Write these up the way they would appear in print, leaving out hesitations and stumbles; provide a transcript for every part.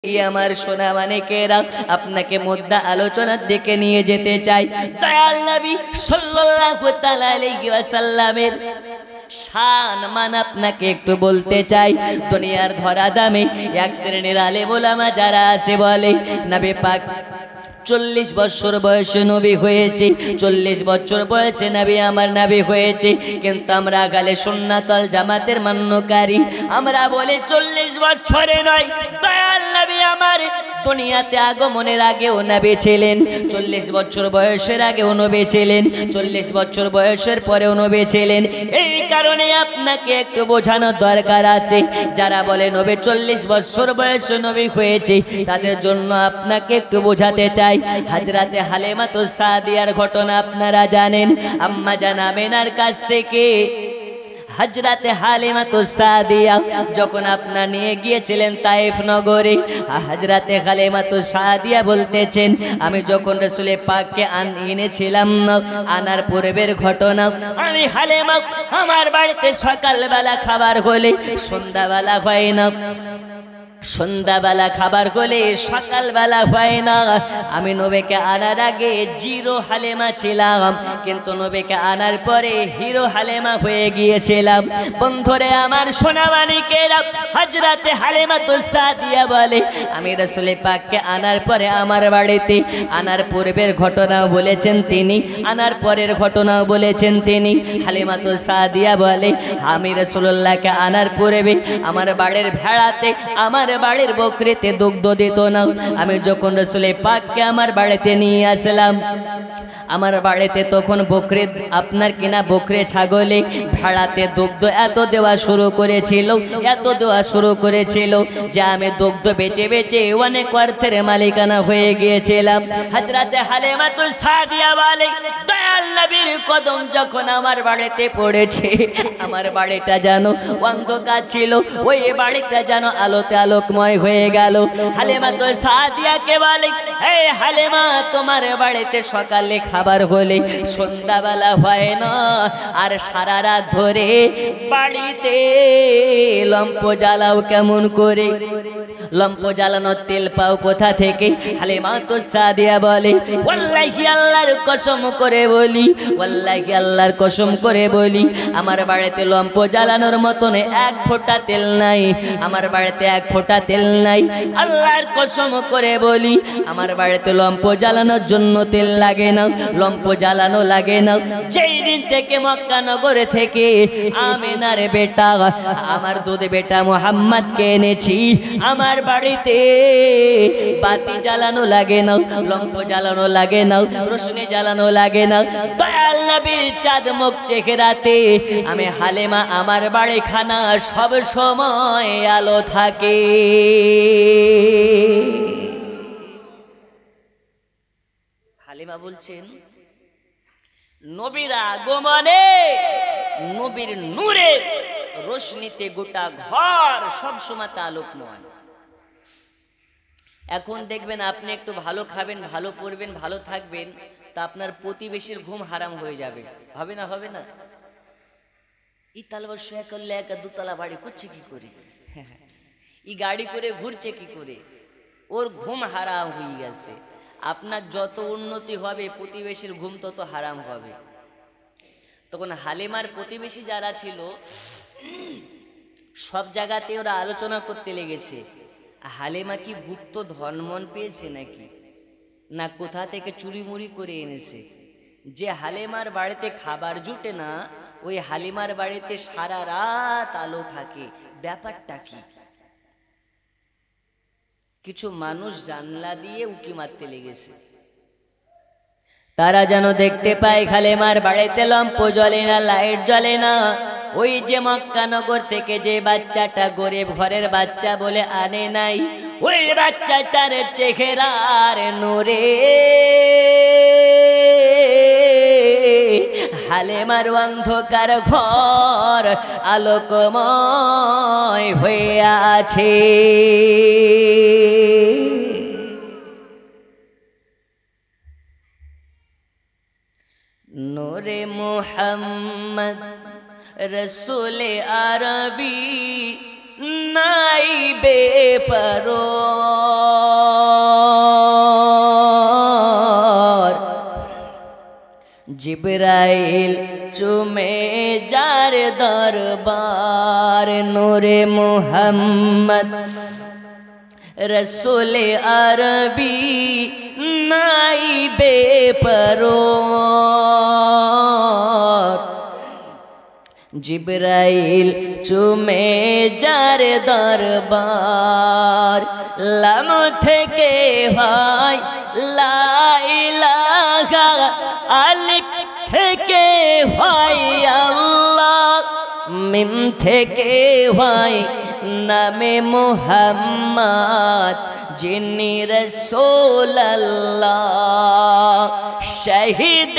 আমার সোনা মানিকেরা আপনাকে মুদ্রা আলোচনার দিকে নিয়ে যেতে চাই। দয়াল নবী সাল্লাল্লাহু তাআলা আলাইহি ওয়াসাল্লামের শান মান আপনাকে একটু বলতে চাই। দুনিয়ার ধরা দামে এক শ্রেণীর আলেম ওলামা যারা আছে বলে নবী পাক 40 বছর বয়সে নবী হয়েছে, 40 বছর বয়সে নবী আমার নবী হয়েছে, কিন্তু আমরা গালে সুন্নাতুল জামাতের মান্যকারী। আমরা বলি 40 বছরে নয়, দয়াল নবী আমার দুনিয়াতে আগমনের আগেও নবী ছিলেন, 40 বছর বয়সের আগেও নবী ছিলেন, 40 বছর বয়সের পরেও নবী ছিলেন। এই কারণে আপনাকে একটু বোঝানোর দরকার আছে। যারা বলে নবী 40 বছর বয়সে নবী হয়েছে, তাদের জন্য আপনাকে একটু বোঝাতে চাই। হযরতে হালিমাতুস সাদিয়ার ঘটনা আপনারা জানেন। আম্মা জান আমিনার কাছ থেকে হযরতে হালিমাতুস সাদিয়া যখন আপনা নিয়ে গিয়েছিলেন তায়েফ নগরে, হযরতে হালিমাতুস সাদিয়া বলতেছেন, আমি যখন রাসূল পাককে এনেছিলাম আনার পূর্বের ঘটনা, আমি হালিমা আমার বাড়িতে সকালবেলা খাবার হলে সন্ধ্যাবেলা হয় না, সন্ধ্যাবেলা খাবার হলে সকালবেলা হয় না। আমি নবীকে আনার আগে জিরো হালিমা ছিলাম, কিন্তু নবীকে আনার পরে হিরো হালিমা হয়ে গিয়েছিলাম। বন্ধুরে আমার সোনা মানিকেরা, হযরতে হালিমাতুস সাদিয়া বলে, আমি রাসূল পাককে আনার পরে আমার বাড়িতে, আনার পূর্বের ঘটনাও বলেছেন তিনি, আনার পরের ঘটনাও বলেছেন তিনি। হালিমাতুস সাদিয়া বলে, আমি রাসূলুল্লাহকে আনার পূর্বে আমার বাড়ির ভেড়াতে, আমার বাড়ির বকরিতে দুগ্ধ দিত না। আমি যখন রাসূল পাককে আমার বাড়িতে নিয়ে আসলাম, আমার বাড়িতে তখন বকরি, আপনার কিনা বকরি ছাগলে ভেড়াতে দুগ্ধ এত দেওয়া শুরু করেছিল, এত দেওয়া শুরু করেছিল যে আমি দুগ্ধ বেচে বেচে অনেক অর্থের মালিকানা হয়ে গিয়েছিলাম। হযরতে হালিমাতুস সাদিয়া বলে, দয়াল নবীর কদম যখন আমার বাড়িতে পড়েছে, আমার বাড়িটা যেন অন্ধকার ছিল, ওই বাড়িটা যেন আলোতে আলোকময় হয়ে গেল। হালিমাতুস সাদিয়াকে বলে, এই হালিমা, তোমার বাড়িতে সকালে খাবার হলে সন্ধ্যাবেলা হয় না, আর সারা রাত ধরে বাড়িতে লম্প জ্বালাও কেমন করে? লম্প জ্বালানোর তেল পাও কোথা থেকে? হালিমাতুস সাদিয়া বলে, ওয়াল্লাহি আল্লাহর কসম করে বলি, ওয়াল্লাহি আল্লাহর কসম করে বলি, আমার বাড়িতে লম্প জ্বালানোর মতন এক ফোঁটা তেল নাই, আমার বাড়িতে এক ফোঁটা তেল নাই। আল্লাহর কসম করে বলি, আমার বাড়িতে লম্প জ্বালানোর জন্য তেল লাগে না, লম্প জ্বালানো লাগে না। যেই দিন থেকে মক্কা নগরে থেকে আমিনার বেটা, আমার দুধ বেটা মুহাম্মদকে এনেছি, আমার বাড়িতে বাতি জ্বালানো লাগে না, লম্প জ্বালানো লাগে না, রোশনি জ্বালানো লাগে না। দয়াল নবীর চাঁদ মুখ চেহারাতে আমি হালিমা, আমার বাড়িখানা সব সময় আলো থাকে। হালিমা বলছেন, নবীর আগমনে নবীর নূরের রোশনিতে গোটা ঘর সব সময় আলোকময়। এখন দেখবেন আপনি একটু ভালো খাবেন, ভালো পড়বেন, ভালো থাকবেন, তা আপনার প্রতিবেশীর ঘুম হারাম হয়ে যাবে, হবে না? হবে না? ই তালবার শুয়ে করলে একা দুতলা বাড়ি করছে কি করে, ই গাড়ি করে ঘুরছে কি করে, ওর ঘুম হারাম হয়ে গেছে। আপনার যত উন্নতি হবে প্রতিবেশীর ঘুম তত হারাম হবে। তখন হালিমার প্রতিবেশী যারা ছিল সব জায়গাতে ওরা আলোচনা করতে লেগেছে, হালিমা কি গুপ্ত ধনমন পেয়েছে নাকি, না কোথা থেকে চুরি মুড়ি করে এনেছে। যে হালিমার বাড়িতে খাবার জুটে না, ওই হালিমার বাড়িতে সারা রাত আলো থাকে, ব্যাপারটা কি? কিছু মানুষ জানলা দিয়ে উকি মারতে লেগেছে, তারা যেন দেখতে পায় হালিমার বাড়িতে লম্প জ্বলে না, লাইট জ্বলে না। ওই যে মক্কা নগর থেকে যে বাচ্চাটা গরিব ঘরের বাচ্চা বলে আনে নাই, ওই বাচ্চাটার চেহারার নূরে হালিমার অন্ধকার ঘর আলোকময় হয়ে আছে। নূরে মুহাম্মদ রসুল আরবি নাই বেপরোয়া। জিবরাইল চুমে যার দরবার, নূরে মুহাম্মদ রসুল আরবি নাই বেপরোয়া। জিবরাইল চুমে যার দরবার, লাম থেকে হয় লা ইলাহা, আলিফ থেকে হয় আল্লাহ, মিম থেকে হয় নামে মুহাম্মদ, যিনি রাসূলুল্লাহ। শহীদ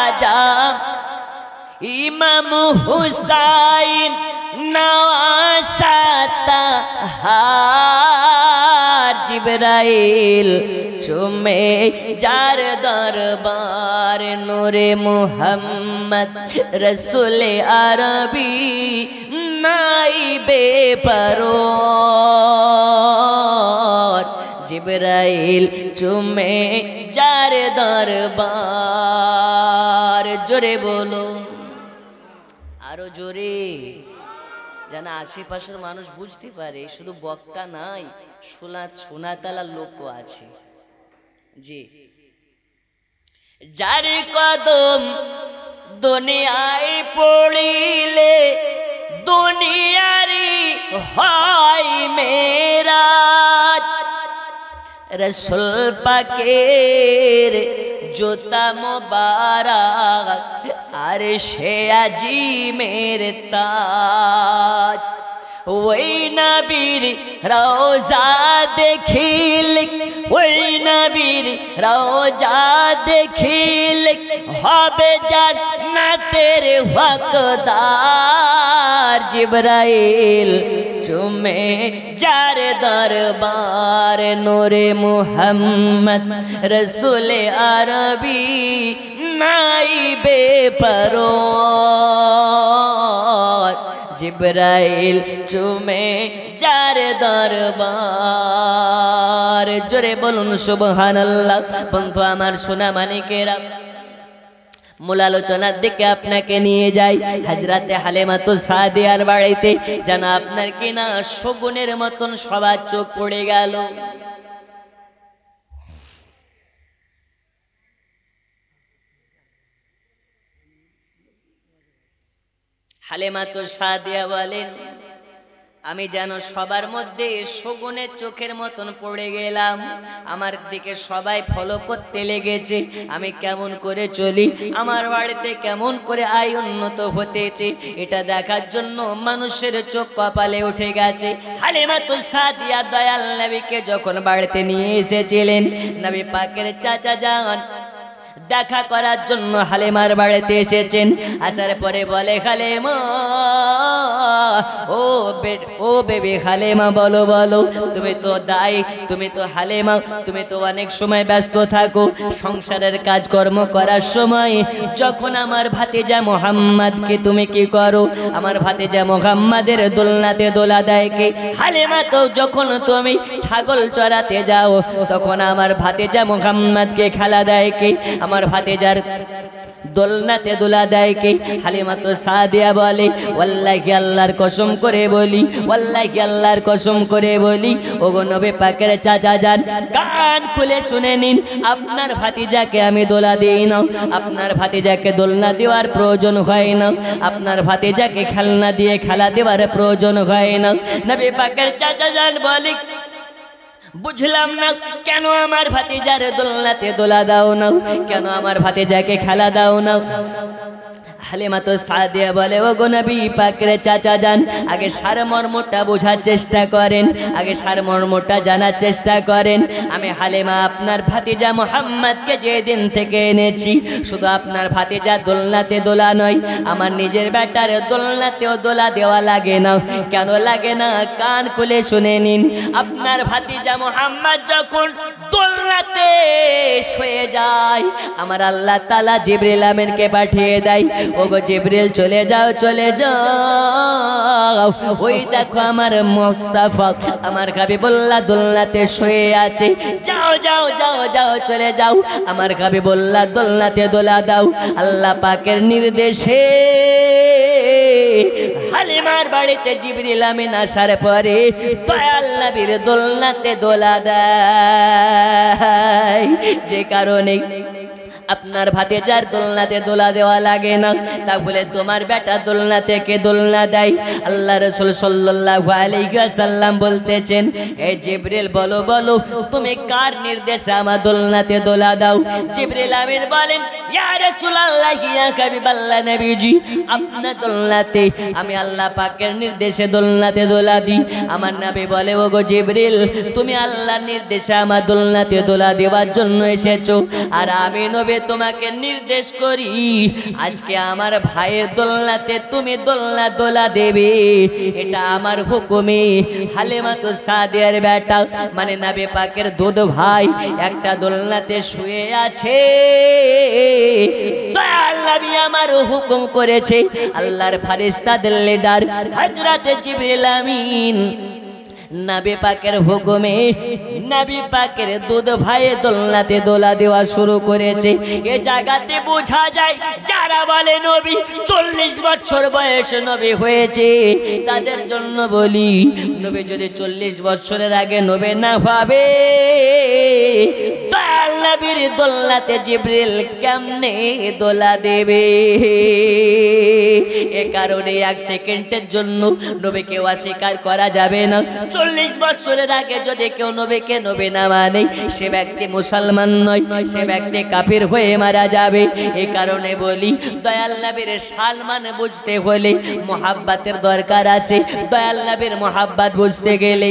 আজম ইমাম হুসাইন নওয়াসাতা হার, জিবরাইল চুমে যার দরবার, নূরে মুহাম্মদ রসুল আরবি নাই বেপরোয়া। জিবরাইল চুমে যার দরবার, জোরে বলো আরো জোরে, যেন আশেপাশের মানুষ বুঝতে পারে শুধু বক্তা নাই, শোনাতালার লোকও আছে। জি, যার কদম দুনিয়ায় পড়িলে দুনিয়ারি হয় মেরাজ, রসুল পাকের জুতা মোবারক আর সে আজিমের তাজ। ওই নবীর রওজা দেখিলে, ওই নবীর রওজা দেখিলে হবে জান্নাতের হকদার। জিবরাইল চুমে যার দরবার, নূরে মুহাম্মদ রসুল আরবি নাই বেপরোয়া। জিবরাইল চুমে যার দরবার, জোরে বলুন সুবহানাল্লাহ। বন্ধু আমার সোনা মানিকেরা, মূল আলোচনার দিকে আপনাকে নিয়ে যাই। হযরতে হালিমাতুস সাদিয়ার বাড়িতে যেন আপনার কিনা শগুনের মতন সবার চোখ পড়ে গেল। হালিমাতুস সাদিয়া বলেন, আমি যেন সবার মধ্যে শগুনের চোখের মতন পড়ে গেলাম। আমার দিকে সবাই ফলো করতে লেগেছে, আমি কেমন করে চলি, আমার বাড়িতে কেমন করে আয় উন্নত হতেছে, এটা দেখার জন্য মানুষের চোখ কপালে উঠে গেছে। হালিমাতুস সাদিয়া দয়াল নবীকে যখন বাড়িতে নিয়ে এসেছিলেন, নবী পাকের চাচা যান দেখা করার জন্য হালিমার বাড়িতে এসেছেন। আসার পরে বলে, হালিমা ও বেবি হালিমা, বলো বলো, তুমি তো দাই, তুমি তো হালিমা, তুমি তো অনেক সময় ব্যস্ত থাকো সংসারের কাজকর্ম করার সময়, যখন আমার ভাতিজা মুহাম্মদকে তুমি কি করো? আমার ভাতিজা মুহাম্মাদের দোলনাতে দোলা দেয় কে? হালিমা, তো যখন তুমি ছাগল চড়াতে যাও তখন আমার ভাতিজা মুহাম্মদকে খেলা দেয় কে? আমার ভাতিজার দোলনাতে দোলা দেয় কে? হালিমাতুস সাদিয়া বলে, ওয়াল্লাহি আল্লাহর কসম করে বলি, ওয়াল্লাহি আল্লাহর কসম করে বলি, ওগো নবী পাকের চাচা যান, কান খুলে শুনে নিন, আপনার ভাতিজাকে আমি দোলা দিই না, আপনার ভাতিজাকে দোলনা দেওয়ার প্রয়োজন হয় না, আপনার ভাতিজাকে খেলনা দিয়ে খেলা দেওয়ার প্রয়োজন হয় না। নবী পাকের চাচা যান বলে, বুঝলাম না, কেন আমার ভাতিজার দোলনাতে দোলা দাও না, কেন আমার ভাতিজাকে খেলা দাও না? হালিমাতুস সাদিয়া বলে, ওগো নবী পাকের চাচা যান, আগে সারমর্মটা বোঝার চেষ্টা করেন, আগে সারমর্মটা জানার চেষ্টা করেন। আমি হালিমা আপনার ভাতিজা মুহাম্মদকে যেদিন থেকে এনেছি, শুধু আপনার ভাতিজা দোলনাতে দোলা নয়, আমার নিজের বেটার দোলনাতেও দোলা দেওয়া লাগে না। কেন লাগে না? কান খুলে শুনে নিন। আপনার ভাতিজা মুহাম্মদ যখন দোলনাতে শুয়ে যায়, আমার আল্লাহ তাআলা জিবরিল আমিনকে পাঠিয়ে দেয়, ও ওগো জিবরিল চলে যাও চলে যাও, ওই দেখো আমার মুস্তাফা আমার হাবিবুল্লাহ দোলনাতে শুয়ে আছে, যাও যাও যাও যাও চলে যাও, আমার হাবিবুল্লাহ দোলনাতে দোলা দাও। আল্লাহ পাকের নির্দেশে হালিমার বাড়িতে জিবরিল আমিন আসার পরে দয়াল নবীর দোলনাতে দোলা দেয়। যে কারণে আপনার ভাতিজার দোলনাতে দোলা দেওয়া লাগে না, তা বলে তোমার বেটা দোলনা থেকে দোলনা দেয়। আল্লাহ রাসূল সাল্লাল্লাহু আলাইহি ওয়াসাল্লাম বলতেছেন, হে জিবরিল বলো বলো তুমি কার নির্দেশে আমার দোলনাতে দোলা দাও? জিবরিল আমিন বলেন, ইয়া রাসূলুল্লাহ ইয়া হাবিবাল্লাহ নবীজি, আপনার দোলনাতে আমি আল্লাহ পাকের নির্দেশে দোলনাতে দোলা দিই। আমার নবী বলে, ওগো জিবরিল তুমি আল্লাহর নির্দেশে আমার দোলনাতে দোলা দেওয়ার জন্য এসেছো, আর আমি নবী তোমাকে নির্দেশ করি আজকে আমার ভাইয়ের দোলনাতে তুমি দোলনা দোলা দেবে, এটা আমার হুকুমে। হালিমাতু সাদিয়ার বেটা মানে নবী পাকের দুধ ভাই একটা দোলনাতে শুয়ে আছে, দয়াল নবী আমার হুকুম করেছে, আল্লাহর ফেরেশতাদের লিডার হযরত জিবরিল আমিন নবী পাকের হুকুমে নবী পাকের দুধ ভাইয়ে দোলনাতে দোলা দেওয়া শুরু করেছে। এ জায়গাতে বোঝা যায় যারা বলে নবী 40 বছর বয়স নবী হয়েছে তাদের জন্য বলি, নবী যদি 40 বছরের আগে নবী না হবে দয়াল নবীর দোলনাতে জিবরিল কেমনে দোলা দেবে? এ কারণে এক সেকেন্ডের জন্য নবীকে অস্বীকার করা যাবে না। 40 বছরের আগে যদি কেউ নবীকে নবী না মানে সে ব্যক্তি মুসলমান নয়, সে ব্যক্তি কাফির হয়ে মারা যাবে। এই কারণে বলি দয়াল নবীর সম্মান বুঝতে হলে মুহাব্বতের দরকার আছে। দয়াল নবীর মুহাব্বত বুঝতে গেলে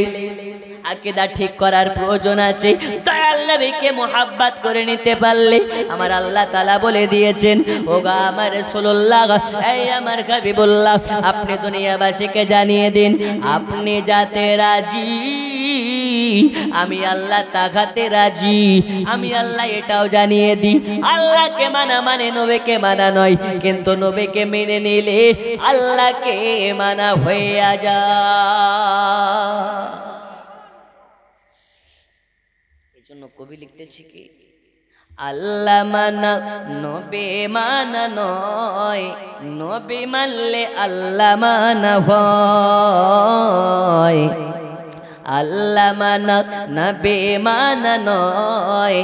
আকীদা ঠিক করার প্রয়োজন আছে। দয়াল নবীকে মুহাব্বত করে নিতে পারলে আমার আল্লাহ তাআলা বলে দিয়েছেন, ওগো আমার রাসূলুল্লাহ এই আমার হাবিবুল্লাহ আপনি দুনিয়াবাসীকে জানিয়ে দিন আপনি যাতে রাজি আমি আল্লাহ তাকাতে রাজি। আমি আল্লাহ এটাও জানিয়ে দিই আল্লাহকে মানা মানে নবীকে মানা নয়, কিন্তু নবীকে মেনে নিলে আল্লাহকে মানা হয়ে যায়। কবি লিখতেছি কি আল্লাহ মানা নবী মানা নয়, নবী মানলে আল্লাহ মানা হয়। আল্লাহ মানা নবী মানা নয়,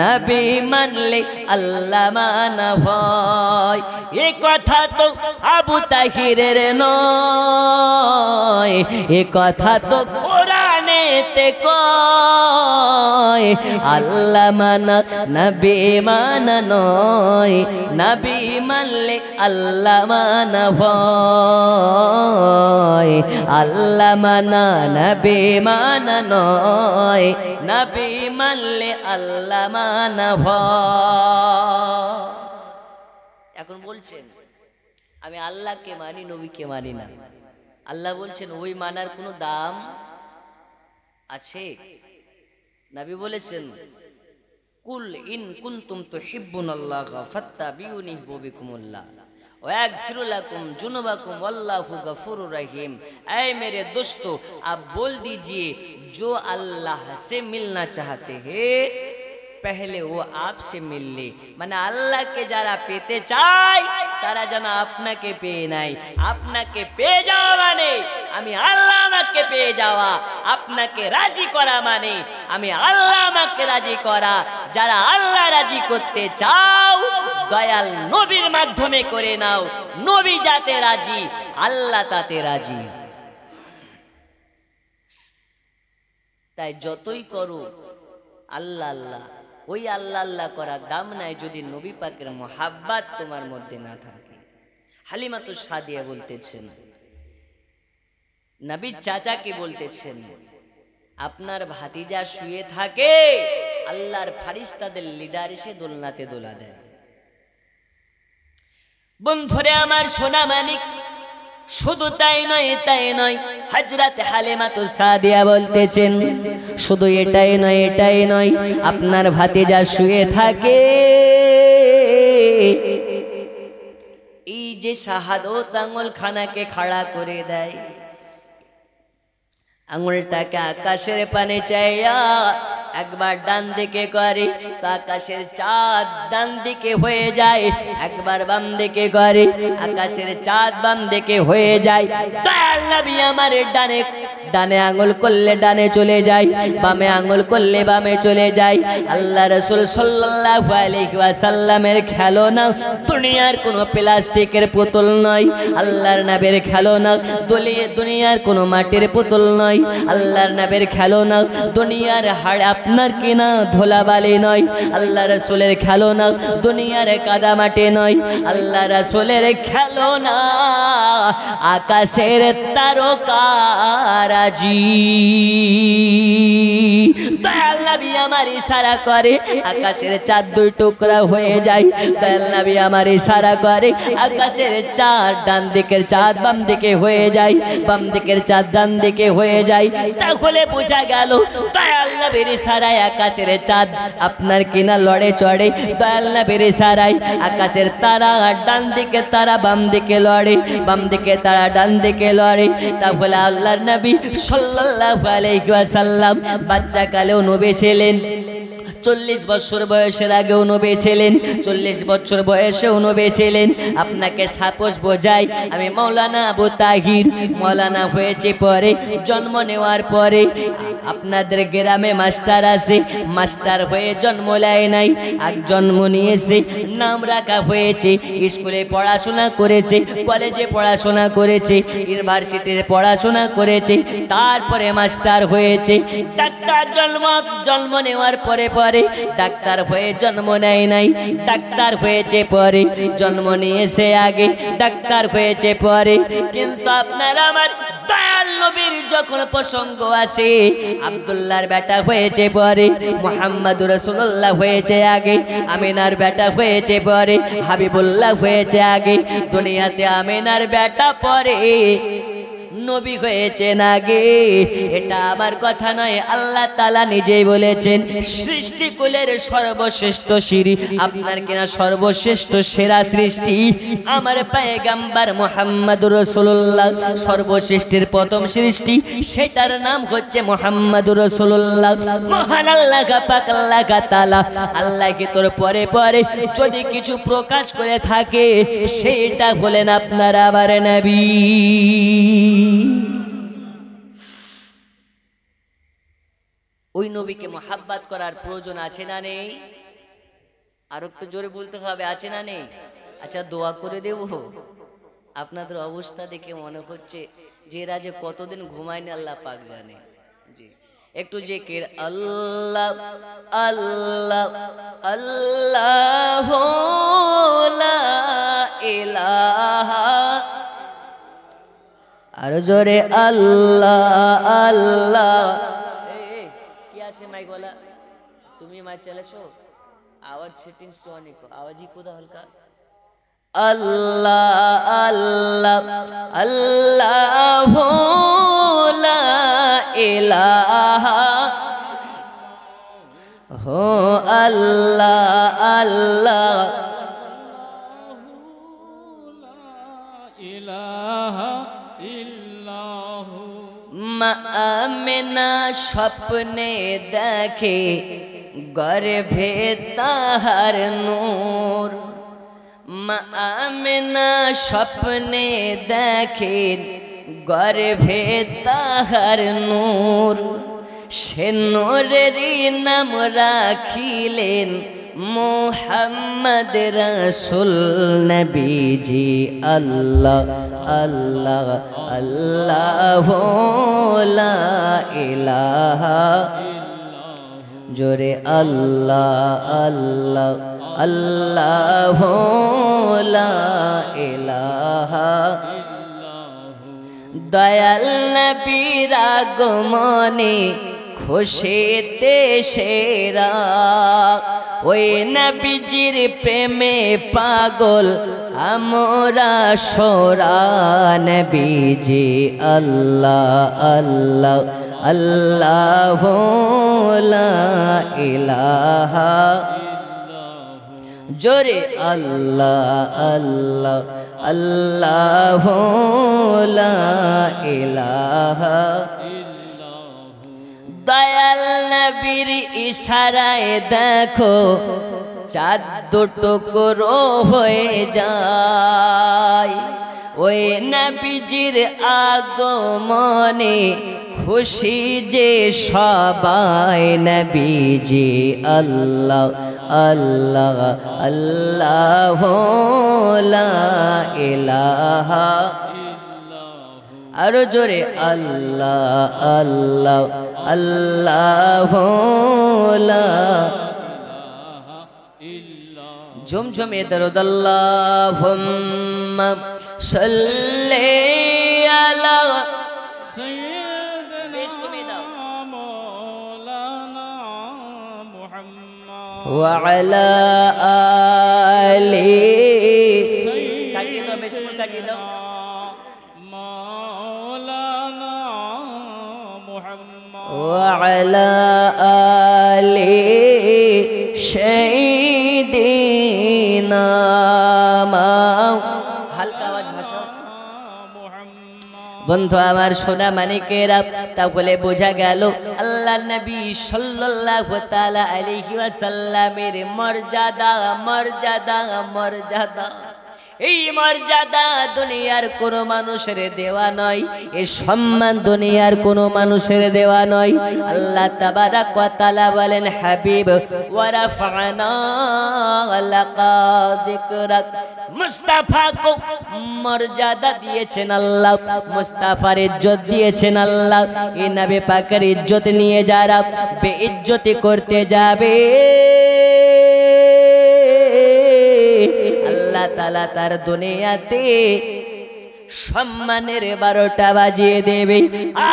নবী মানলে আল্লাহ মানা হয়। এই কথা তো আবু তাহিরের নয়, এই কথা তো কোরআনেতে কয়। আল্লাহ মানা নবী মানা নয়, নবী মানলে আল্লাহ মানা হয়। আল্লাহ মানা নবী মানা নয়, নবী মানলে আল্লাহ মানা হয়। এখন বলছেন আমি আল্লাহকে মানি নবীকে মানি না, আল্লাহ বলছেন ওই মানার কোনো দাম আছে? নবী বলেছেন কুল ইন কুনতুম তুহিব্বুনাল্লাহ ফাত্তাবিউনি ইউহিব্বুকুমুল্লাহ ওয়া ইয়াগফিরু লাকুম যুনুবাকুম ওয়াল্লাহু গফুরুর রহিম। ऐ मेरे दोस्तों आप बोल दीजिए जो अल्लाह से मिलना चाहते हैं पहले वो आपसे मिल ले। মানে আল্লাহকে যারা পেতে চায় তারা যেন আপনাকে পেয়ে নাই। আপনাকে পেয়ে যাওয়া মানে আমি আল্লাহ আমাকে পেয়ে যাওয়া, আপনাকে রাজি করা মানে আমি আল্লাহ আমাকে রাজি করা। যারা আল্লাহ রাজি করতে চাও দয়াল নবীর মাধ্যমে করে নাও, নবী যাতে রাজি আল্লাহ তাতে রাজি। তাই যতই করো আল্লাহ আল্লাহ, ওই আল্লাহ আল্লাহ করার দাম নাই যদি নবী পাকের মুহাব্বত তোমার মধ্যে না থাকে। হালিমাতু সাদিয়া বলতেছেন, নবী চাচাকে বলতেছেন আপনার ভাতিজা শুয়ে থাকে, আল্লাহর ফেরেশতাদের লিডার এসে দোলনাতে দোলা দেয়। বন্ধুরে আমার সোনা মানিক, শুধু তাই নয় তাই নয়, হযরত হালিমাতু সাদিয়া বলতেছেন শুধু এটাই নয় এটাই নয়, আপনার ভাতিজা শুয়ে থাকে এই যে শাহাদত আঙুল খানাকে খাড়া করে দেয়, আঙুলটাকে আকাশের পানে চাইয়া একবার ডান দিকে করে তো আকাশের চাঁদ ডান দিকে হয়ে যায়, একবার বাম দিকে করে আকাশের চাঁদ বাম দিকে হয়ে যায়। দয়াল নবী আমার ডানে ডানে আঙুল করলে ডানে চলে যায়, বামে আঙুল করলে বামে চলে যায়। আল্লাহ রাসূল সাল্লাল্লাহু আলাইহি ওয়াসাল্লামের খেলনা দুনিয়ার কোনো প্লাস্টিকের পুতুল নয়, আল্লাহর নবীর খেলনা দুনিয়ার কোনো মাটির পুতুল নয়, আল্লাহর নবীর খেলনা দুনিয়ার হাড় আপনার কিনা ধুলাবালি নয়, আল্লাহ রাসূলের খেলনা দুনিয়ার কাদামাটি নয়, আল্লাহ রাসূলের খেলনা আকাশের তারকারাজি। দয়াল নবী আমার ইশারা করে আকাশের চাঁদ দুই টুকরা হয়ে যায়, দয়াল নবী আমার ইশারা করে আকাশের চাঁদ ডান দিকের চাঁদ বাম দিকে হয়ে যায়, বাম দিকের চাঁদ ডান দিকে হয়ে যায়। তাহলে বোঝা গেল দয়াল নবীর ইশারায় আকাশের চাঁদ আপনার কিনা লড়ে চড়ে, দয়াল নবীর ইশারায় আকাশের তারা ডান দিকে তারা বাম দিকে লড়ে, বাম দিকে তারা ডান দিকে লড়ে। তাহলে আল্লাহর নবী সাল্লাল্লাহু আলাইহি ওয়াসাল্লাম বাচ্চা কালেও নবী ছিলেন, 40 বছর বয়সের আগেও নবী ছিলেন, 40 বছর বয়সেও নবী ছিলেন। আপনাকে সাপোজ বোঝাই, আমি মাওলানা আবু তাহির মাওলানা হয়েছে পরে, জন্ম নেওয়ার পরে আপনাদের গ্রামে মাস্টার আছে, মাস্টার হয়ে জন্ম নেয় নাই, আর জন্ম নিয়েছে, নাম রাখা হয়েছে, স্কুলে পড়াশোনা করেছে, কলেজে পড়াশোনা করেছে, ইউনিভার্সিটিতে পড়াশোনা করেছে, তারপরে মাস্টার হয়েছে। ডাক্তার জন্ম নেওয়ার পরে ডাক্তার হয়ে জন্ম নেয় নাই, ডাক্তার হয়েছে পরে, জন্ম নিয়েছে আগে, ডাক্তার হয়েছে পরে। কিন্তু আপনার আমার দয়াল নবীর যখন প্রসঙ্গ আসে, আব্দুল্লাহর বেটা হয়েছে পরে, মুহাম্মদুর রাসূলুল্লাহ হয়েছে আগে, আমিনার বেটা হয়েছে পরে, হাবিবুল্লাহ হয়েছে আগে। দুনিয়াতে আমিনার বেটা পরে, নবী হয়েছেন আগে। এটা আমার কথা নয়, আল্লাহ তাআলা নিজেই বলেছেন সৃষ্টিকুলের সর্বশ্রেষ্ঠ সিঁড়ি আপনার কিনা সর্বশ্রেষ্ঠ সেরা সৃষ্টি আমার পয়গম্বর মুহাম্মদুর রাসূলুল্লাহ, সর্বশ্রেষ্ঠের প্রথম সৃষ্টি, সেটার নাম হচ্ছে মুহাম্মদুর রাসূলুল্লাহ। মহান আল্লাহ পাক আল্লাহ তাআলা আল্লাহকে তোর পরে পরে যদি কিছু প্রকাশ করে থাকে, সেটা বলেন আপনার আমার নবী। ওই নবীকে মোহাব্বত করার প্রয়োজন আছে না নেই? আর একটু জোরে বলতে হবে, আছে না নেই? আচ্ছা দোয়া করে দেব। আপনাদের অবস্থা দেখে মনে হচ্ছে যে এরা যে কতদিন ঘুমায়নি আল্লাহ পাক জানে। জি একটু জিকির, আল্লাহ আল্লাহ আল্লাহ লা ইলাহা, আর জোরে আল্লাহ আল্লাহ। কি আছে মাইক वाला, তুমি মাইক চালাছো, আওয়াজ সেটিংস তো অনেক, আওয়াজই কোথা হালকা। আল্লাহ আল্লাহ আল্লাহ লা ইলাহা, হো আল্লাহ আল্লাহ মা আমিনা স্বপ্নে দেখে গর্ভে তাহার নূর, মা আমিনা স্বপ্নে দেখে গর্ভে তাহার নূর, সে নূরেরই নাম রাখিলেন মুহাম্মদ রাসূল নবীজি। আল্লাহ আল্লাহ আল্লাহ লা ইলাহা, জোরে আল্লাহ আল্লাহ আল্লাহ লা ইলাহা। দয়াল নবীর আগমনে খুশিতে সেরা, ওই নবীজির প্রেমে পাগল আমরা সোরা নবীজি। আল্লাহ আল্লাহ আল্লাহ লা ইলাহা, জোরে আল্লাহ আল্লাহ আল্লাহু লা ইলাহা। দয়াল নবীর ইশারায় দেখো চাঁদ দুটো টুকরো হয়ে যায়, ওই নবীজির আগমনে খুশি যে সবাই। নবীজি আল্লাহ আল্লাহ আল্লাহু লা ইলাহা, আরো জোরে আল্লাহ আল্লাহ আল্লাহু লা। ঝুমঝুমে দরুদ আল্লাহুম্মা সাল্লি আলা সাইয়্যিদিনা মাওলানা মুহাম্মদ ওয়া আলা আলি। কাটিয়ে দাও, বেশ ফুল কাটিয়ে দাও। মাওলানা মুহাম্মদ ওয়া আলা আলি সাইয়্যিদিনা। হালকা আওয়াজ ভাষা। বন্ধু আমার সোনা মানিকেরা, তাহলে বোঝা গেল আল্লাহ নবী সাল্লাল্লাহু তাআলা আলাইহি ওয়াসাল্লামের মর্যাদা মর্যাদা মর্যাদা। এই মর্যাদা দুনিয়ার কোনো মানুষের দেওয়া নয়, এই সম্মান দুনিয়ার কোনো মানুষের দেওয়া নয়। আল্লাহ তাবারাক ওয়া তাআলা বলেন, হাবিব ওয়া রাফা'না লাকা যিকরাক। মুস্তাফাকে মর্যাদা দিয়েছেন আল্লাহ, মুস্তাফার ইজ্জত দিয়েছেন আল্লাহ। এই নবী পাকের ইজ্জত নিয়ে যারা বেইজ্জতি করতে যাবে, আল্লাহ তাআলা তার দুনিয়াতে সম্মানের 12টা বাজিয়ে দেবে।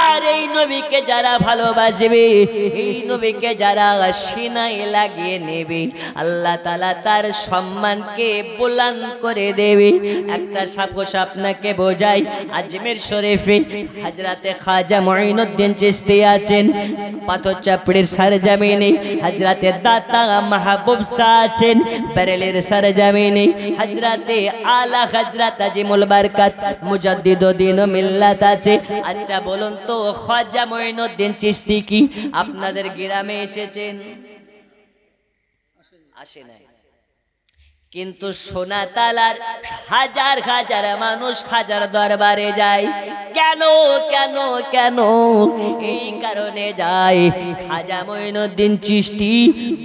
আর এই নবীকে যারা ভালোবাসবে, এই নবীকে যারা সিনায় লাগিয়ে নেবে, আল্লাহ তাআলা তার সম্মানকে বুলন্দ করে দেবে। একটা সাপোস আপনাকে বোঝাই, আজমের শরীফে হযরতে খাজা মুঈনুদ্দিন চিশতি আছেন, পাথর চাপড়ির সরজমিনে হযরতে দাতা মাহবুব শাহ আছেন, বেরেলির সরজমিনে হযরতে আলা হযরত আজিমুল বরকত মুজাদ্দিদুদ্দিন মিল্লাত আছে। আচ্ছা বলুন তো, খাজা মুঈনুদ্দিন চিশতি কি আপনাদের গ্রামে এসেছেন? আসে নাই। কিন্তু সোনা তালার হাজার হাজার মানুষ খাজার দরবারে যায়। কেন কেন কেন? এই কারণে যায়, খাজা মুঈনুদ্দিন চিশতি